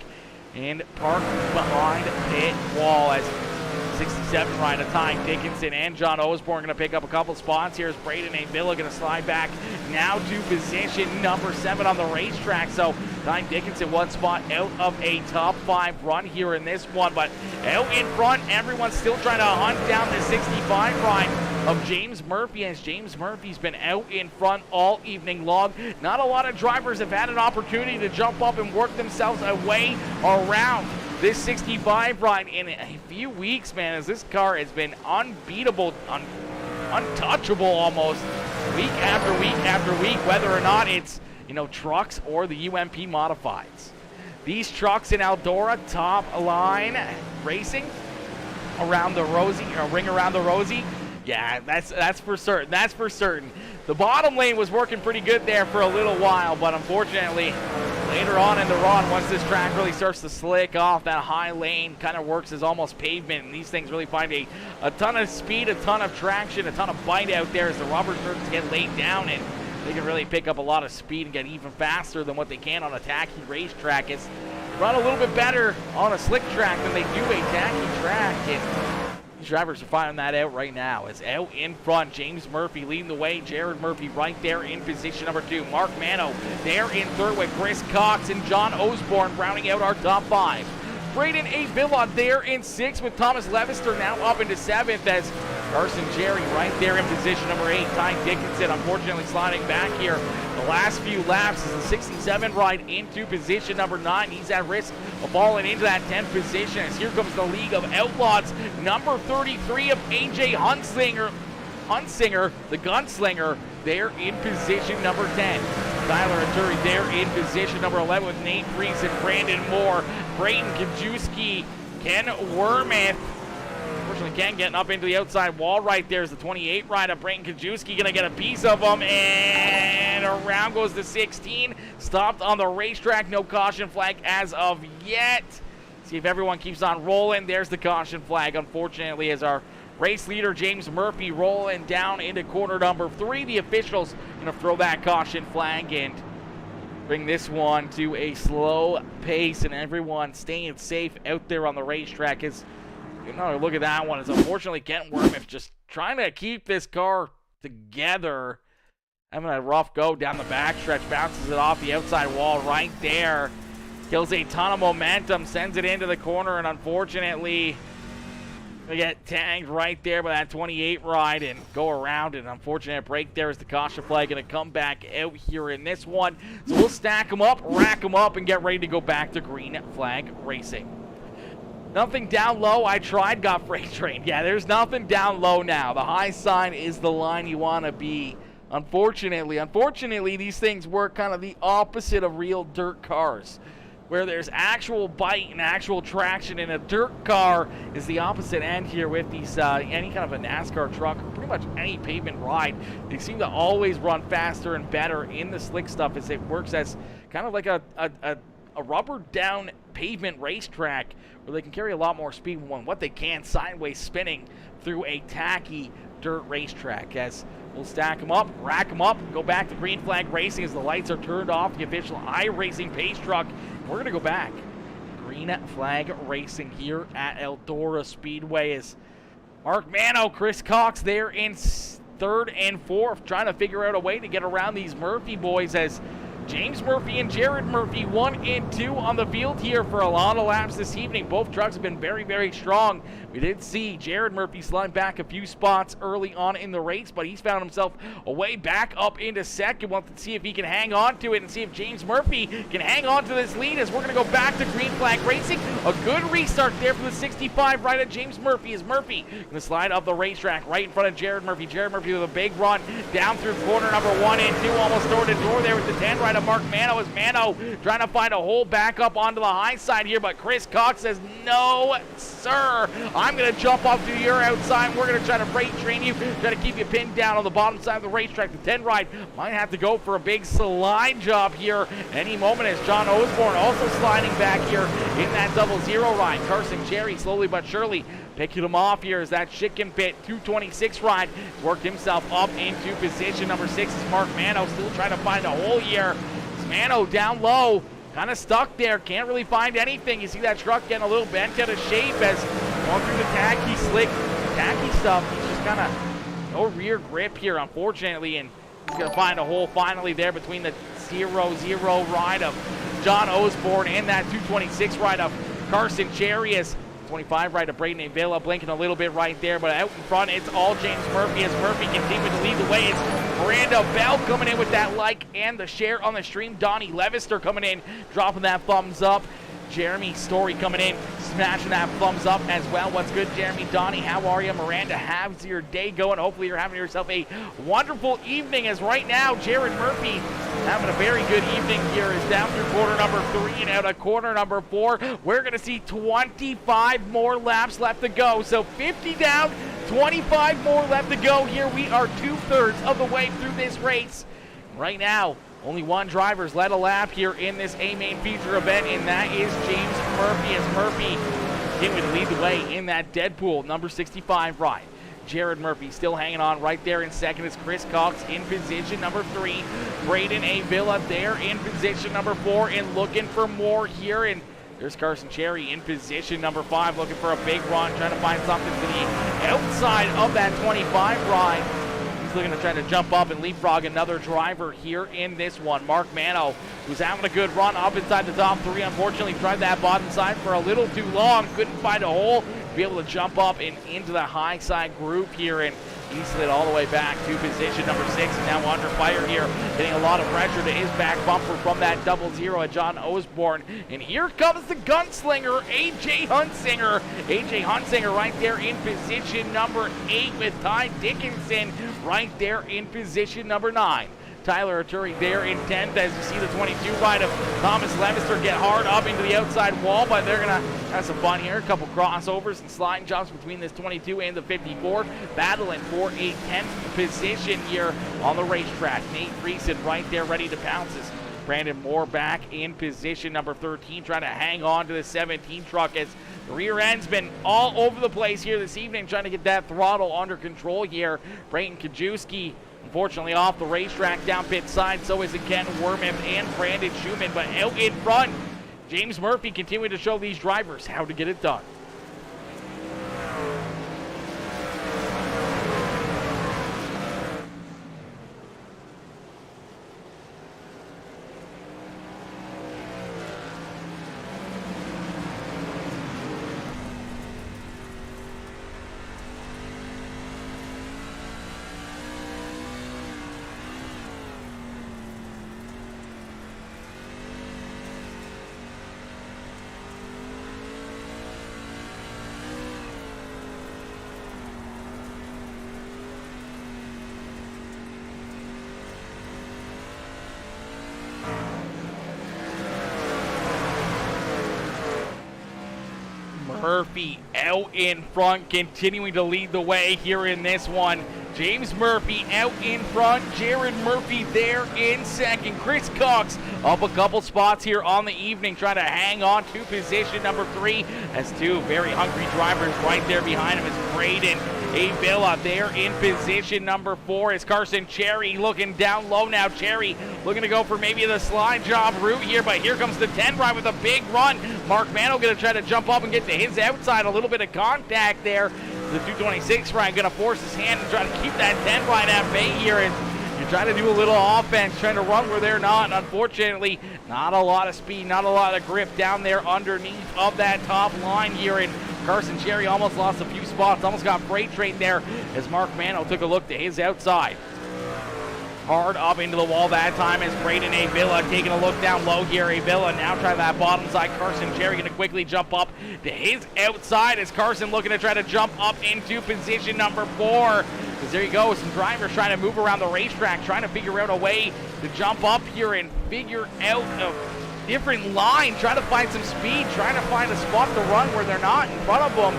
and parked behind pit wall as 67 ride of Ty Dickinson and John Osborne going to pick up a couple spots here as Braden Avila going to slide back now to position number 7 on the racetrack. So Ty Dickinson 1 spot out of a top 5 run here in this one, but out in front, everyone's still trying to hunt down the 65 ride of James Murphy as James Murphy's been out in front all evening long. Not a lot of drivers have had an opportunity to jump up and work themselves away around this 65 ride in a few weeks, man, as this car has been unbeatable, untouchable almost, week after week after week, whether or not it's, trucks or the UMP modifieds. These trucks in Eldora, top line racing around the Rosie, or ring around the Rosie. Yeah, that's for certain. That's for certain. The bottom lane was working pretty good there for a little while, but unfortunately, later on in the run, once this track really starts to slick off, that high lane kind of works as almost pavement, and these things really find a ton of speed, a ton of traction, a ton of bite out there as the rubber surfaces get laid down, and they can really pick up a lot of speed and get even faster than what they can on a tacky racetrack. It's run a little bit better on a slick track than they do a tacky track, and these drivers are finding that out right now. It's out in front. James Murphy leading the way. Jared Murphy right there in position number 2. Mark Mano there in third with Chris Cox and John Osborne rounding out our top 5. Braden Avila there in 6th with Thomas Levister now up into 7th as Carson Jerry right there in position number 8. Ty Dickinson unfortunately sliding back here. The last few laps is the 67 ride into position number 9. He's at risk of falling into that 10th position as here comes the League of Outlaws, number 33 of AJ Huntsinger, the Gunslinger, there in position number 10. Tyler Arturi there in position number 11 with Nate Reese and Brandon Moore. Braden Kajewski, Ken Wormuth. Unfortunately, Ken getting up into the outside wall right there is the 28 ride of Braden Kajewski. Going to get a piece of him, and around goes the 16. Stopped on the racetrack. No caution flag as of yet. See if everyone keeps on rolling. There's the caution flag, unfortunately, as our race leader James Murphy rolling down into corner number 3. The officials going to throw that caution flag and bring this one to a slow pace, and everyone staying safe out there on the racetrack. As look at that one. It's unfortunately Kent Wormuth just trying to keep this car together, having a rough go down the backstretch, bounces it off the outside wall right there, kills a ton of momentum, sends it into the corner, and unfortunately they get tagged right there by that 28 ride and go around. An unfortunate break there as the caution flag going to come back out here in this one. So we'll stack them up, rack them up, and get ready to go back to green flag racing. Nothing down low. I tried, got freight trained. Yeah, there's nothing down low now. The high sign is the line you want to be. Unfortunately, these things work kind of the opposite of real dirt cars, where there's actual bite and actual traction. In a dirt car is the opposite end here with these any kind of a NASCAR truck, pretty much any pavement ride. They seem to always run faster and better in the slick stuff as it works as kind of like a rubber down pavement racetrack where they can carry a lot more speed on what they can sideways spinning through a tacky dirt racetrack. As We'll stack them up, rack them up, go back to green flag racing as the lights are turned off. The official iRacing pace truck. We're going to go back. Green flag racing here at Eldora Speedway as Mark Mano, Chris Cox there in third and fourth, trying to figure out a way to get around these Murphy boys as James Murphy and Jared Murphy 1 and 2 on the field here for a lot of laps this evening. Both trucks have been very, very strong. We did see Jared Murphy slide back a few spots early on in the race, but he's found himself a way back up into second. We'll have to see if he can hang on to it and see if James Murphy can hang on to this lead as we're going to go back to green flag racing. A good restart there for the 65 right at James Murphy as Murphy going to slide up the racetrack right in front of Jared Murphy. Jared Murphy with a big run down through corner number 1 and 2, almost door to door there with the 10 right of Mark Mano as Mano trying to find a hole back up onto the high side here, but Chris Cox says, no, sir. I'm going to jump off to your outside. We're going to try to freight train you, try to keep you pinned down on the bottom side of the racetrack. The 10 ride might have to go for a big slide job here any moment as John Osborne also sliding back here in that 00 ride. Carson Cherry slowly but surely picking him off here as that chicken pit 226 ride worked himself up into position number 6 as Mark Mano still trying to find a hole here. Mano down low, kind of stuck there, can't really find anything. You see that truck getting a little bent out of shape as going through the tacky, slick, tacky stuff. He's just kind of no rear grip here, unfortunately, and he's going to find a hole finally there between the 00 ride of John Osborne and that 226 ride of Carson Cherry as 25 right of Braden Avila blinking a little bit right there, but out in front it's all James Murphy as Murphy continuing to lead the way. It's Miranda Bell coming in with that like and the share on the stream. Donnie Levister coming in, dropping that thumbs up. Jeremy Story coming in, smashing that thumbs up as well. What's good, Jeremy? Donnie, how are you? Miranda, how's your day going? Hopefully you're having yourself a wonderful evening as right now Jared Murphy having a very good evening here is down through corner number 3 and out of corner number 4. We're going to see 25 more laps left to go. So 50 down, 25 more left to go here. We are 2/3 of the way through this race. Right now, only one driver's led a lap here in this A-Main feature event, and that is James Murphy as Murphy continuing to lead the way in that Deadpool number 65 ride. Jared Murphy still hanging on right there in second as Chris Cox in position number 3. Braden Avila there in position number 4 and looking for more here. And there's Carson Cherry in position number 5 looking for a big run, trying to find something to the outside of that 25 ride. He's looking to try to jump up and leapfrog another driver here in this one. Mark Mano, who's having a good run up inside the top 3, unfortunately tried that bottom side for a little too long, couldn't find a hole to be able to jump up and into the high side group here, and he slid all the way back to position number 6 and now under fire here, getting a lot of pressure to his back bumper from that 00 at John Osborne. And here comes the gunslinger, AJ Hunsinger. AJ Hunsinger right there in position number 8 with Ty Dickinson right there in position number 9. Tyler Arturi there in 10th as you see the 22 ride of Thomas Levister get hard up into the outside wall, but they're going to have some fun here. A couple crossovers and sliding jumps between this 22 and the 54, battling for a 10th position here on the racetrack. Nate Friesen right there ready to pounce as Brandon Moore back in position number 13, trying to hang on to the 17 truck as the rear end's been all over the place here this evening, trying to get that throttle under control here. Brayton Kajewski unfortunately off the racetrack down pit side, so is it Ken Wormuth and Brandon Schumann, but out in front, James Murphy continuing to show these drivers how to get it done. Murphy out in front, continuing to lead the way here in this one. James Murphy out in front. Jared Murphy there in second. Chris Cox up a couple spots here on the evening, trying to hang on to position number 3 as two very hungry drivers right there behind him is Braden Avila there in position number 4 is Carson Cherry looking down low now. Cherry looking to go for maybe the slide job route here, but here comes the 10 ride with a big run. Mark Mano going to try to jump up and get to his outside. A little bit of contact there. The 226 ride going to force his hand and try to keep that 10 ride at bay here and trying to do a little offense, trying to run where they're not. And unfortunately, not a lot of speed, not a lot of grip down there underneath of that top line here. And Carson Cherry almost lost a few spots, almost got freight train there as Mark Mano took a look to his outside. Hard up into the wall that time as Braden Avila taking a look down low here. Avila now trying that bottom side. Carson Cherry going to quickly jump up to his outside as Carson looking to try to jump up into position number 4. Because there you go, some drivers trying to move around the racetrack, trying to figure out a way to jump up here and figure out a different line, trying to find some speed, trying to find a spot to run where they're not in front of them.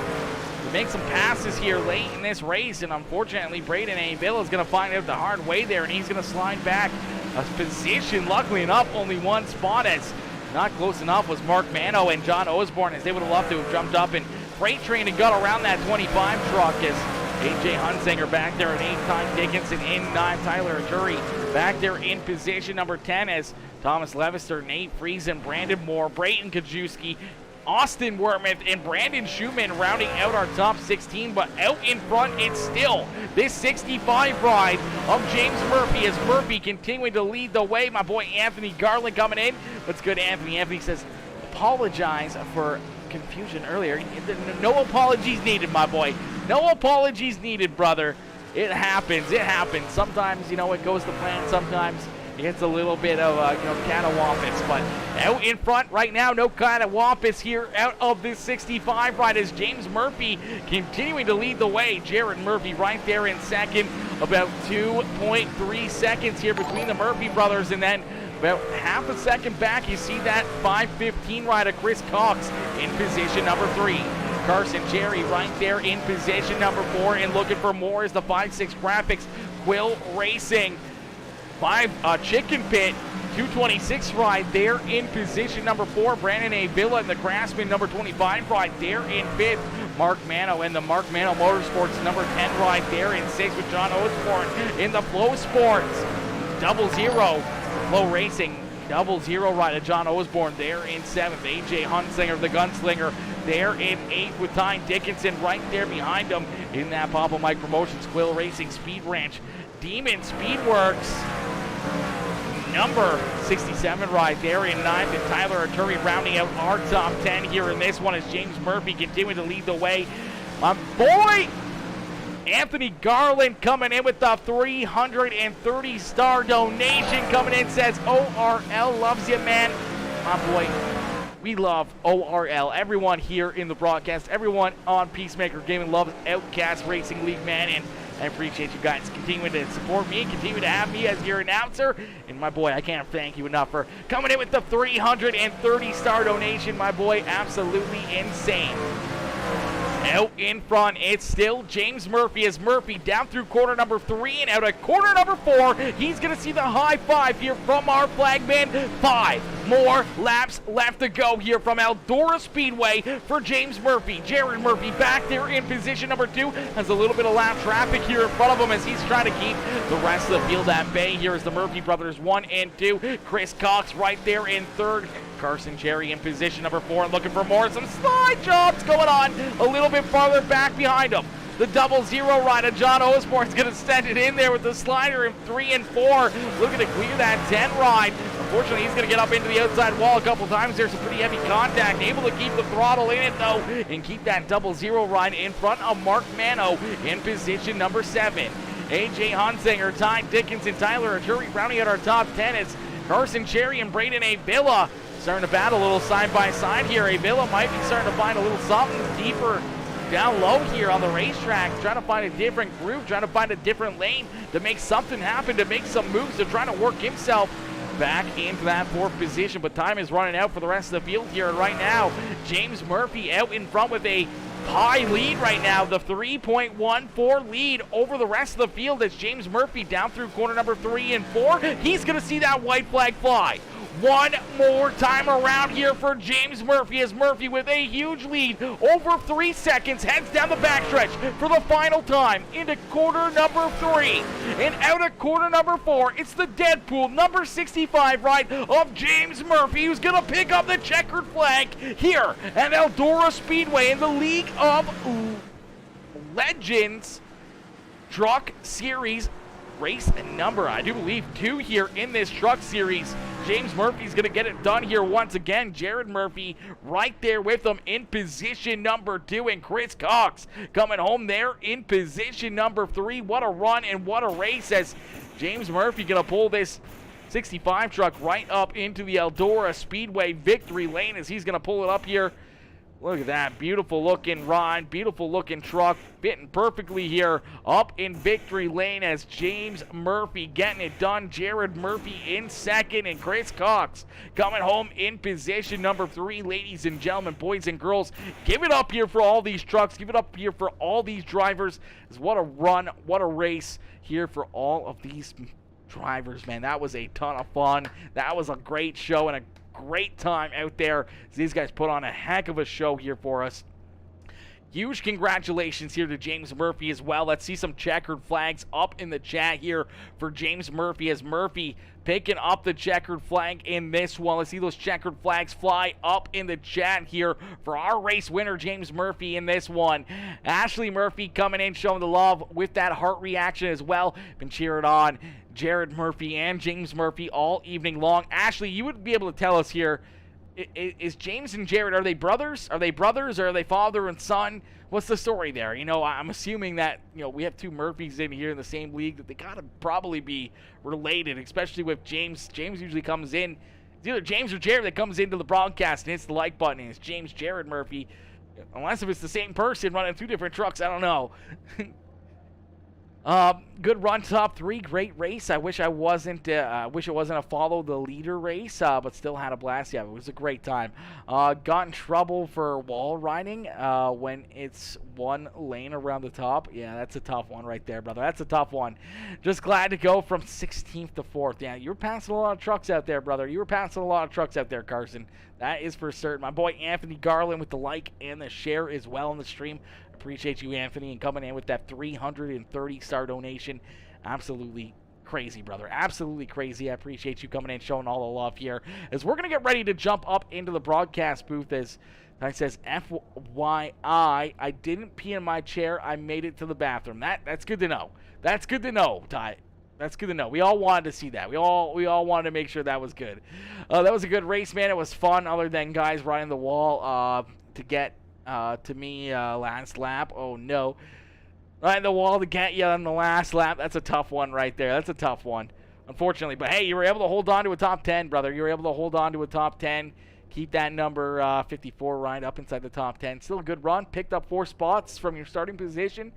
To make some passes here late in this race, and unfortunately Braden Avila is going to find out the hard way there, and he's going to slide back a position. Luckily enough, only one spot, as not close enough was Mark Mano and John Osborne, as they would have loved to have jumped up and freight trained and got around that 25 truck as AJ Hunsinger back there at 8, Ty Dickinson in 9, Tyler Arturi back there in position number 10 as Thomas Levister, Nate Friesen, Brandon Moore, Brayton Kajewski, Austin Wortmuth, and Brandon Schumann rounding out our top 16, but out in front it's still this 65 ride of James Murphy as Murphy continuing to lead the way. My boy Anthony Garland coming in. What's good, Anthony? Anthony says, apologize for confusion earlier. No apologies needed, my boy. No apologies needed, brother. It happens. It happens. Sometimes, it goes to plan. Sometimes it's a little bit of, catawampus. But out in front right now, no catawampus here out of this 65 ride as James Murphy continuing to lead the way. Jared Murphy right there in second. About 2.3 seconds here between the Murphy brothers. And then about half a second back, you see that 5:15 ride of Chris Cox in position number 3. Carson Cherry right there in position number 4, and looking for more is the 5.6 Graphics Quill Racing. Chicken Pit 226 ride there in position number 4. Brandon Avila and the Grassman number 25 ride there in 5th. Mark Mano and the Mark Mano Motorsports number 10 ride there in 6th with John Osborne in the Flow Sports. 00 Flow Racing 00 ride of John Osborne there in 7th. AJ Hunsinger, the Gunslinger, there in 8th with Ty Dickinson right there behind him in that Papa Mike Promotions Quill Racing Speed Ranch Demon Speedworks number 67 ride there in 9th, and Tyler Arturi rounding out our top 10 here in this one as James Murphy continuing to lead the way. My boy Anthony Garland coming in with the 330 star donation coming in, says ORL loves you, man. My boy, we love ORL. Everyone here in the broadcast, everyone on Peacemaker Gaming loves Outcast Racing League, man, and I appreciate you guys continuing to support me, continue to have me as your announcer. And my boy, I can't thank you enough for coming in with the 330 star donation, my boy. Absolutely insane. Out in front, it's still James Murphy as Murphy down through quarter number 3 and out of quarter number 4. He's going to see the high 5 here from our flagman. 5 more laps left to go here from Eldora Speedway for James Murphy. Jared Murphy back there in position number 2. Has a little bit of lap traffic here in front of him as he's trying to keep the rest of the field at bay. Here is the Murphy brothers 1 and 2. Chris Cox right there in 3rd. Carson Cherry in position number 4 and looking for more. Some slide jobs going on a little bit farther back behind him. The 00 ride of John Osborne's going to send it in there with the slider in 3 and 4. Looking to clear that 10 ride. Unfortunately, he's going to get up into the outside wall a couple times. There's some pretty heavy contact. Able to keep the throttle in it, though, and keep that 00 ride in front of Mark Mano in position number 7. AJ Hunsinger, Ty Dickinson, Tyler Arturi rounding out our top 10. It's Carson Cherry and Braden Avila starting to battle a little side by side here. Avila might be starting to find a little something deeper down low here on the racetrack, trying to find a different groove, trying to find a different lane to make something happen, to make some moves, to try to work himself back into that 4th position. But time is running out for the rest of the field here. And right now, James Murphy out in front with a high lead right now, the 3.14 lead over the rest of the field as James Murphy down through corner number 3 and 4. He's going to see that white flag fly. One more time around here for James Murphy as Murphy with a huge lead over 3 seconds heads down the backstretch for the final time into corner number 3 and out of corner number 4. It's the Deadpool number 65 ride of James Murphy who's going to pick up the checkered flag here at Eldora Speedway in the League of Legends Truck Series race number, I do believe, 2 here in this truck series. James Murphy's going to get it done here once again. Jared Murphy right there with him in position number 2, and Chris Cox coming home there in position number 3. What a run and what a race as James Murphy going to pull this 65 truck right up into the Eldora Speedway victory lane as he's going to pull it up here. Look at that, beautiful looking run, beautiful looking truck, fitting perfectly here up in victory lane as James Murphy getting it done. Jared Murphy in second and Chris Cox coming home in position number 3. Ladies and gentlemen, boys and girls, give it up here for all these trucks, give it up here for all these drivers. What a run, what a race here for all of these drivers, man. That was a ton of fun. That was a great show and a great time out there. These guys put on a heck of a show here for us. Huge congratulations here to James Murphy as well. Let's see some checkered flags up in the chat here for James Murphy as Murphy picking up the checkered flag in this one. Let's see those checkered flags fly up in the chat here for our race winner, James Murphy, in this one. Ashley Murphy coming in, showing the love with that heart reaction as well. Been cheering on Jared Murphy and James Murphy all evening long. Ashley, you would be able to tell us here, is James and Jared, are they brothers? Are they brothers or are they father and son? What's the story there? You know, I'm assuming that, you know, we have 2 Murphys in here in the same league, that they gotta probably be related, especially with James. James usually comes in, it's either James or Jared that comes into the broadcast and hits the like button, and it's James Jared Murphy. Unless if it's the same person running 2 different trucks, I don't know. Good run, top 3, great race. I wish I wasn't. Wish it wasn't a follow the leader race, but still had a blast. Yeah, it was a great time. Got in trouble for wall riding when it's 1 lane around the top. Yeah, that's a tough one right there, brother. That's a tough one. Just glad to go from 16th to 4th. Yeah, you were passing a lot of trucks out there, brother. You were passing a lot of trucks out there, Carson. That is for certain. My boy Anthony Garland with the like and the share as well on the stream. Appreciate you, Anthony, and coming in with that 330-star donation. Absolutely crazy, brother. Absolutely crazy. I appreciate you coming in, showing all the love here. As we're going to get ready to jump up into the broadcast booth, as it says, FYI, I didn't pee in my chair. I made it to the bathroom. That's good to know. That's good to know, Ty. That's good to know. We all wanted to see that. We all wanted to make sure that was good. That was a good race, man. It was fun, other than guys riding the wall to get to me last lap. Oh no, right in the wall to get you on the last lap. That's a tough one right there. That's a tough one, unfortunately. But hey, you were able to hold on to a top 10, brother. You were able to hold on to a top 10. Keep that number 54 right up inside the top 10. Still a good run. Picked up 4 spots from your starting position.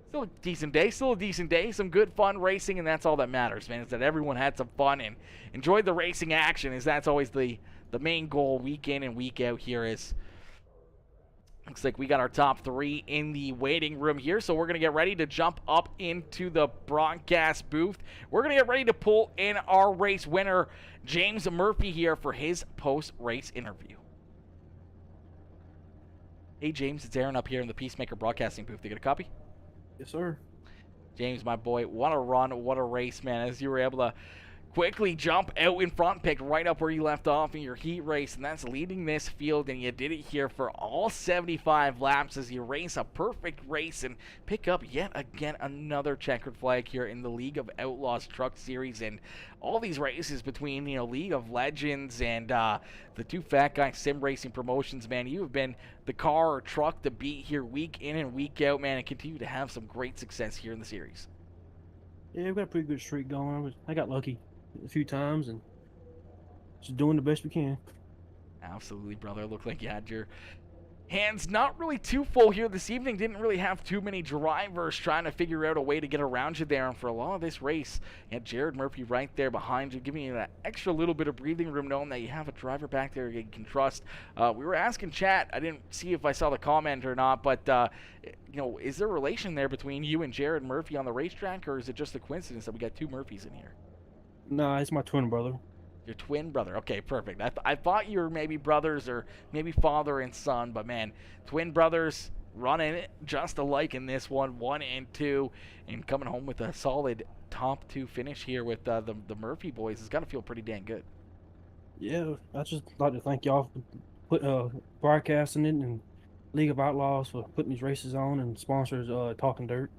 Still a decent day. Still a decent day. Some good fun racing, and that's all that matters, man. Is that everyone had some fun and enjoyed the racing action. Is that's always the main goal week in and week out here. Is looks like we got our top 3 in the waiting room here, so we're going to get ready to jump up into the broadcast booth. We're going to get ready to pull in our race winner, James Murphy, here for his post-race interview. Hey, James, it's Aaron up here in the PeaceMaker broadcasting booth. You get a copy? Yes, sir. James, my boy, what a run, what a race, man, as you were able to quickly jump out in front, picked right up where you left off in your heat race, and that's leading this field, and you did it here for all 75 laps as you race a perfect race and pick up yet again another checkered flag here in the League of Outlaws Truck Series. And all these races between, you know, League of Legends and the 2 Fat Guy Sim Racing promotions, man, you have been the car or truck to beat here week in and week out, man, and continue to have some great success here in the series. Yeah, we've got a pretty good streak going. I got lucky a few times and just doing the best we can. Absolutely, brother. Looked like you had your Hands not really too full here this evening. Didn't really have too many drivers trying to figure out a way to get around you there. And for a lot of this race, you had Jared Murphy right there behind you, giving you that extra little bit of breathing room, knowing that you have a driver back there you can trust. We were asking chat. I didn't see if I saw the comment or not, but is there a relation there between you and Jared Murphy on the racetrack, or is it just a coincidence that we got two Murphys in here? Nah, it's my twin brother. Your twin brother. Okay, perfect. I thought you were maybe brothers or maybe father and son, but man, twin brothers running it just alike in this one, 1 and 2, and coming home with a solid top 2 finish here with the Murphy boys. It's got to feel pretty dang good. Yeah, I just like to thank y'all for broadcasting it and League of Outlaws for putting these races on, and sponsors Talking Dirt.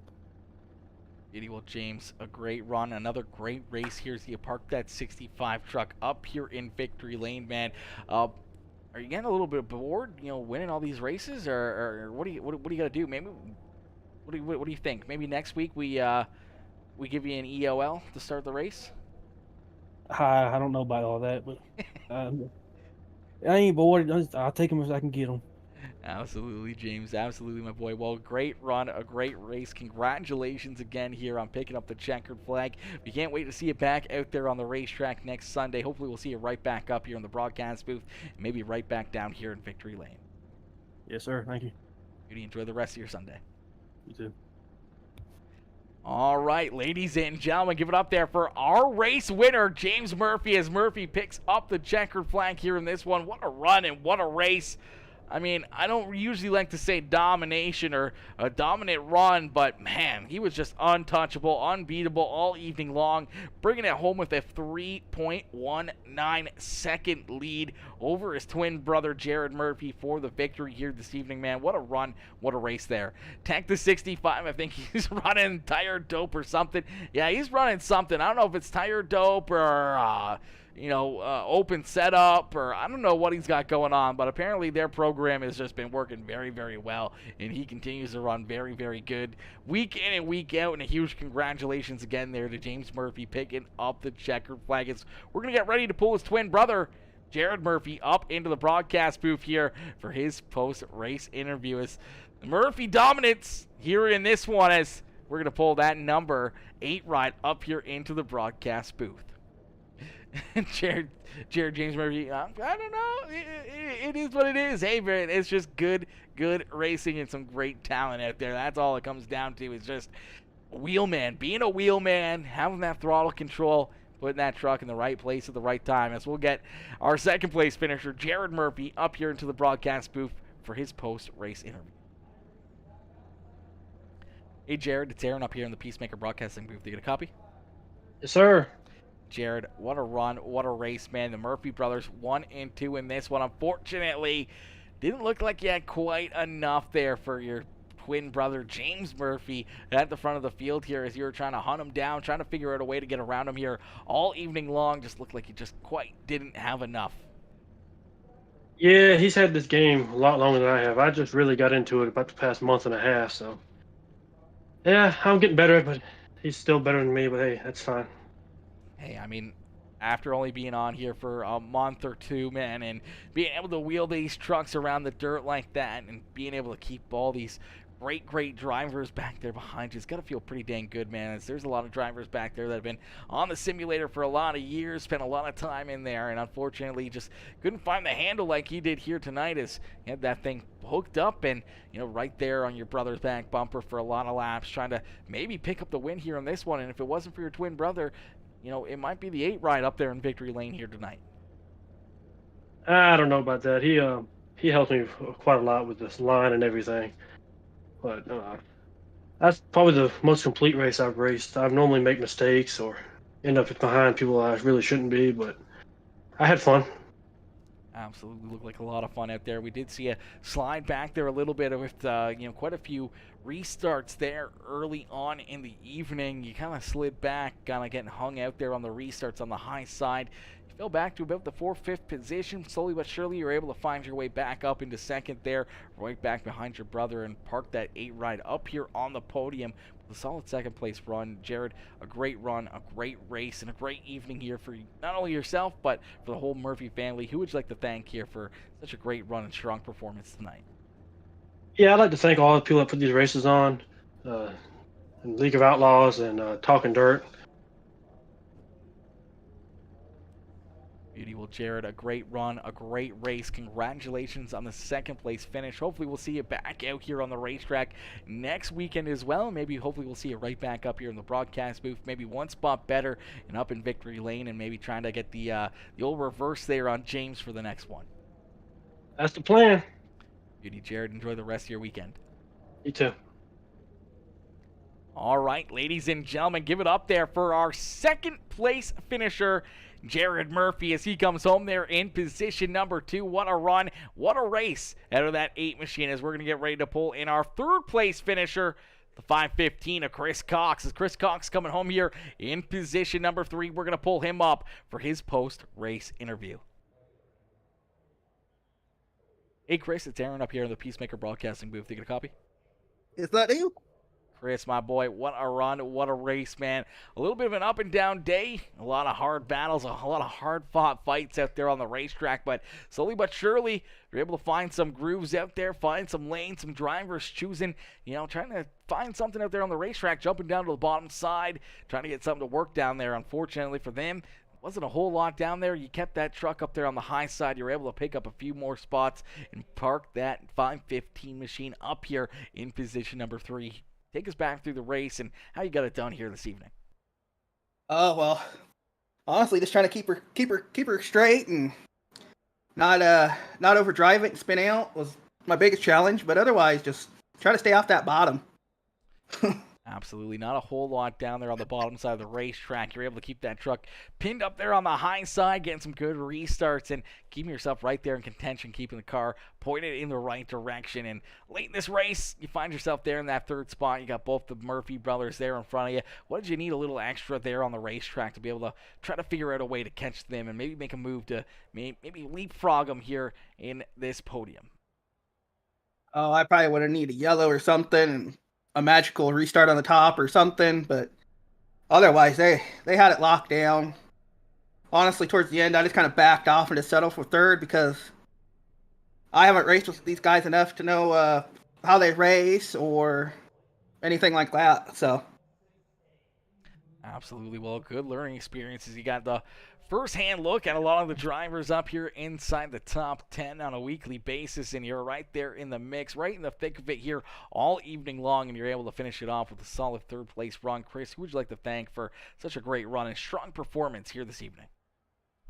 Well, James, a great run, another great race here as you park that 65 truck up here in Victory Lane, man. Are you getting a little bit bored, winning all these races, or what do you got to do? Maybe what do you think? Maybe next week we give you an EOL to start the race. I don't know about all that, but I ain't bored. I'll take them as I can get them. Absolutely, James. Absolutely, my boy. Well, great run, a great race. Congratulations again here on picking up the checkered flag. We can't wait to see you back out there on the racetrack next Sunday. Hopefully, we'll see you right back up here in the broadcast booth, and maybe right back down here in Victory Lane. Yes, sir. Thank you. Beauty, enjoy the rest of your Sunday. You too. All right, ladies and gentlemen, give it up there for our race winner, James Murphy, as Murphy picks up the checkered flag here in this one. What a run and what a race. I mean, I don't usually like to say domination or a dominant run, but man, he was just untouchable, unbeatable all evening long, bringing it home with a 3.19 second lead over his twin brother, Jared Murphy, for the victory here this evening, man. What a run, what a race there. Tank the 65, I think he's running tire dope or something. Yeah, he's running something. I don't know if it's tire dope or open setup, or I don't know what he's got going on, but apparently their program has just been working very, very well, and he continues to run very, very good week in and week out, and a huge congratulations again there to James Murphy picking up the checkered flag. We're going to get ready to pull his twin brother, Jared Murphy, up into the broadcast booth here for his post-race interview. As the Murphy dominance here in this one, as we're going to pull that number 8 ride up here into the broadcast booth. Jared James Murphy, I don't know. It is what it is. Hey, man, it's just good racing and some great talent out there. That's all it comes down to, is just wheelman. Being a wheelman, having that throttle control, putting that truck in the right place at the right time. As we'll get our second place finisher, Jared Murphy, up here into the broadcast booth for his post-race interview. Hey, Jared, it's Aaron up here in the PeaceMaker broadcasting booth. Do you get a copy? Yes, sir. Jared, what a run, what a race, man. The Murphy brothers 1 and 2 in this one. Unfortunately, didn't look like you had quite enough there for your twin brother James Murphy at the front of the field here, as you were trying to hunt him down, trying to figure out a way to get around him here all evening long. Just looked like you just quite didn't have enough. Yeah, he's had this game a lot longer than I have. I just really got into it about the past month and a half, so. Yeah, I'm getting better, but he's still better than me, but hey, that's fine. Hey, I mean, after only being on here for a month or two, man, and being able to wheel these trucks around the dirt like that, and being able to keep all these great drivers back there behind you, it's got to feel pretty dang good, man. As there's a lot of drivers back there that have been on the simulator for a lot of years, spent a lot of time in there, and unfortunately just couldn't find the handle like he did here tonight, as he had that thing hooked up and, right there on your brother's back bumper for a lot of laps, trying to maybe pick up the win here on this one. And if it wasn't for your twin brother, it might be the 8 ride up there in Victory Lane here tonight. I don't know about that. He helped me quite a lot with this line and everything. But that's probably the most complete race I've raced. I normally make mistakes or end up behind people I really shouldn't be, but I had fun. Absolutely looked like a lot of fun out there. We did see a slide back there a little bit with, quite a few restarts there early on in the evening. You kind of slid back, kind of getting hung out there on the restarts on the high side. You fell back to about the 4th, 5th position. Slowly but surely, you were able to find your way back up into second there, right back behind your brother, and park that 8 ride up here on the podium with a solid second place run. Jared, a great run, a great race, and a great evening here for not only yourself, but for the whole Murphy family. Who would you like to thank here for such a great run and strong performance tonight? Yeah, I'd like to thank all the people that put these races on, and League of Outlaws and Talking Dirt. Beauty. Well, Jared, a great run, a great race. Congratulations on the second place finish. Hopefully we'll see you back out here on the racetrack next weekend as well. Maybe hopefully we'll see you right back up here in the broadcast booth. Maybe one spot better and up in Victory Lane, and maybe trying to get the old reverse there on James for the next one. That's the plan. Beauty. Jared, enjoy the rest of your weekend. You too. All right, ladies and gentlemen, give it up there for our second place finisher, Jared Murphy, as he comes home there in position number 2. What a run, what a race out of that 8 machine, as we're going to get ready to pull in our third place finisher, the 515 of Chris Cox. As Chris Cox coming home here in position number 3, we're going to pull him up for his post-race interview. Hey, Chris, it's Aaron up here in the PeaceMaker Broadcasting booth. You get a copy? Is that you? Chris, my boy, what a run, what a race, man. A little bit of an up-and-down day, a lot of hard battles, a lot of hard-fought fights out there on the racetrack, but slowly but surely, you're able to find some grooves out there, find some lanes, some drivers choosing, trying to find something out there on the racetrack, jumping down to the bottom side, trying to get something to work down there. Unfortunately for them, wasn't a whole lot down there. You kept that truck up there on the high side. You were able to pick up a few more spots and park that 515 machine up here in position number 3. Take us back through the race and how you got it done here this evening. Oh well, honestly, just trying to keep her straight and not overdrive it and spin out was my biggest challenge. But otherwise, just try to stay off that bottom. Absolutely. Not a whole lot down there on the bottom side of the racetrack. You're able to keep that truck pinned up there on the high side, getting some good restarts and keeping yourself right there in contention, keeping the car pointed in the right direction. And late in this race, you find yourself there in that third spot. You got both the Murphy brothers there in front of you. What did you need a little extra there on the racetrack to be able to try to figure out a way to catch them and maybe make a move to maybe leapfrog them here in this podium? Oh, I probably would have needed a yellow or something and a magical restart on the top or something, but otherwise they had it locked down. Honestly, towards the end, I just kind of backed off and just settled for third because I haven't raced with these guys enough to know how they race or anything like that. So, absolutely. Well, good learning experiences. You got the first-hand look at a lot of the drivers up here inside the top 10 on a weekly basis, and you're right there in the mix, right in the thick of it here all evening long, and you're able to finish it off with a solid third-place run. Chris, who would you like to thank for such a great run and strong performance here this evening?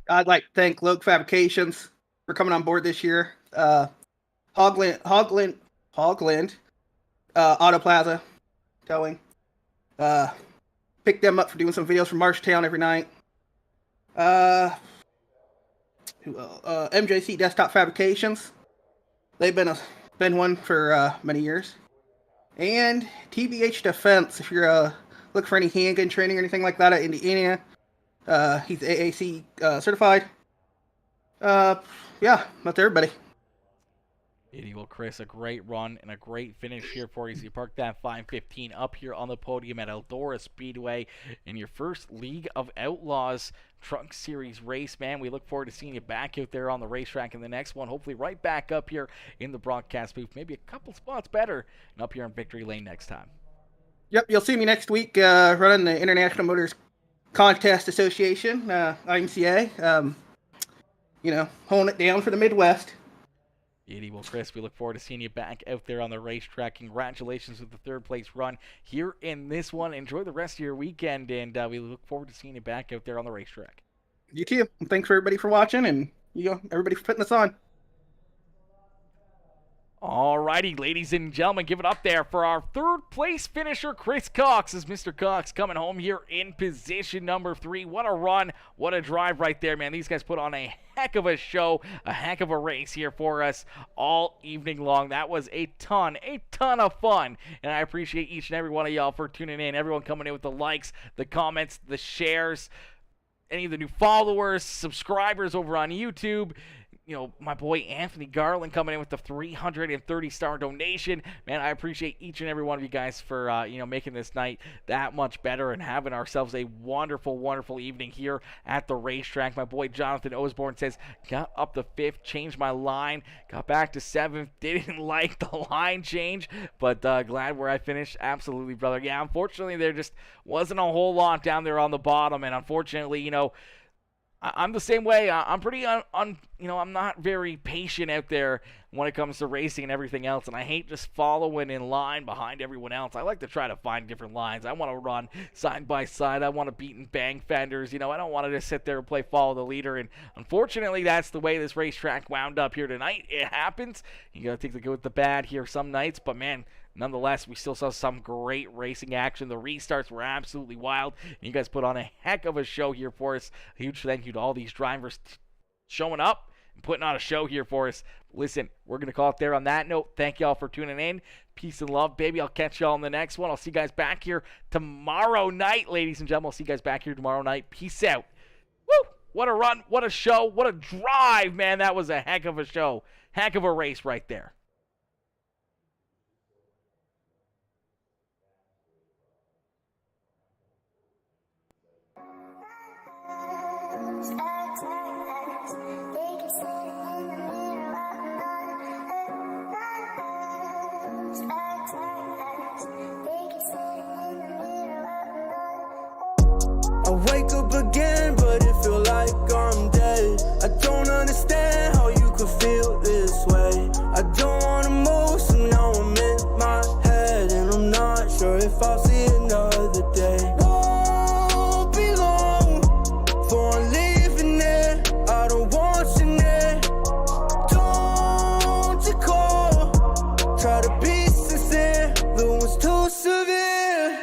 I'd like to thank Logue Fabrications for coming on board this year. Hogland Auto Plaza Towing. Pick them up for doing some videos from Marshtown every night. MJC Desktop Fabrications. They've been one for many years. And TBH Defense, if you're looking for any handgun training or anything like that at Indiana. He's AAC certified. Yeah, that's everybody. Well, Chris, a great run and a great finish here for you. So you parked that 515 up here on the podium at Eldora Speedway in your first League of Outlaws Truck Series race, man. We look forward to seeing you back out there on the racetrack in the next one. Hopefully right back up here in the broadcast booth. Maybe a couple spots better and up here in Victory Lane next time. Yep, you'll see me next week running the International Motors Contest Association, IMCA. Holding it down for the Midwest. Well, Chris, we look forward to seeing you back out there on the racetrack. Congratulations with the third place run here in this one. Enjoy the rest of your weekend, and we look forward to seeing you back out there on the racetrack. You too. And thanks for everybody for watching, and everybody for putting us on. Alrighty, ladies and gentlemen, give it up there for our third place finisher, Chris Cox, as Mr. Cox coming home here in position number 3. What a run, what a drive right there, man. These guys put on a heck of a show, a heck of a race here for us all evening long. That was a ton of fun, and I appreciate each and every one of y'all for tuning in, everyone coming in with the likes, the comments, the shares, any of the new followers, subscribers over on YouTube. you know, my boy Anthony Garland coming in with the 330-star donation. Man, I appreciate each and every one of you guys for, you know, making this night that much better and having ourselves a wonderful, wonderful evening here at the racetrack. My boy Jonathan Osborne says, got up to 5th, changed my line, got back to 7th, didn't like the line change, but glad where I finished. Absolutely, brother. Yeah, unfortunately, there just wasn't a whole lot down there on the bottom, and unfortunately, you know, I'm the same way. I'm pretty, you know, I'm not very patient out there when it comes to racing and everything else, and I hate just following in line behind everyone else. I like to try to find different lines. I want to run side by side. I want to beat and bang fenders. You know, I don't want to just sit there and play follow the leader, and unfortunately, that's the way this racetrack wound up here tonight. It happens. You got to take the good with the bad here some nights, but man, nonetheless, we still saw some great racing action. The restarts were absolutely wild. And you guys put on a heck of a show here for us. A huge thank you to all these drivers showing up and putting on a show here for us. Listen, we're going to call it there on that note. Thank y'all for tuning in. Peace and love, baby. I'll catch y'all in the next one. I'll see you guys back here tomorrow night, ladies and gentlemen. I'll see you guys back here tomorrow night. Peace out. Woo! What a run. What a show. What a drive, man. That was a heck of a show. Heck of a race right there. I wake up again, but it feel like I'm dead. I don't understand how you could feel this way. I don't wanna move, so now I'm in my head, and I'm not sure if I'll see another day. Won't be long before I'm leaving it. I don't want you near. Don't you call, try to be sincere, the one's too severe.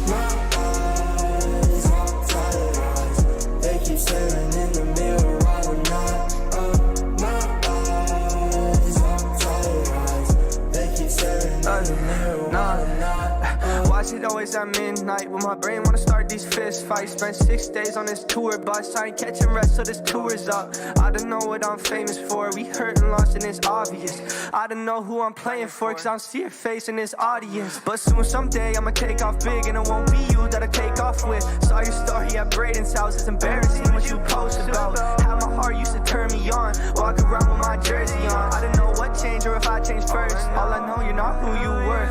My eyes are tired eyes, they keep staring in the mirror while I'm not up. My eyes are tired eyes, they keep staring in the mirror while I'm not up. Watch it always at midnight when my brain wanna start these fist fights. Spent 6 days on this tour bus, I ain't catching rest so this tour is up. I don't know what I'm famous for, we hurt and lost and it's obvious. I don't know who I'm playing for, cause I don't see your face in this audience. But soon someday I'ma take off big, and it won't be you that I take off with. Saw your story at Braden's house, it's embarrassing what you post about. How my heart used to turn me on, walk around with my jersey on. I don't know what changed or if I changed first, all I know you're not who you were.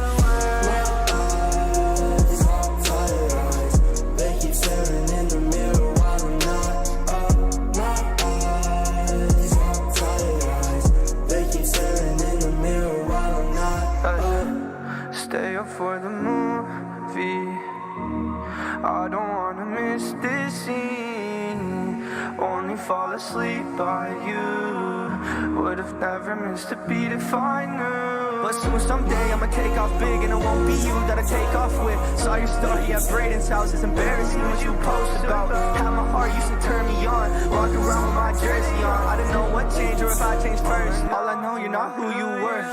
Staring in the mirror while I'm not up. My eyes are tired eyes, they keep staring in the mirror while I'm not up. Stay up for the movie, I don't wanna miss this scene. Only fall asleep by you, would've never missed a beat if I knew. But soon someday I'ma take off big, and it won't be you that I take off with. Saw your story at Braden's house, it's embarrassing what you post about. How my heart used to turn me on, walk around with my jersey on. I don't know what changed or if I changed first, all I know you're not who you were.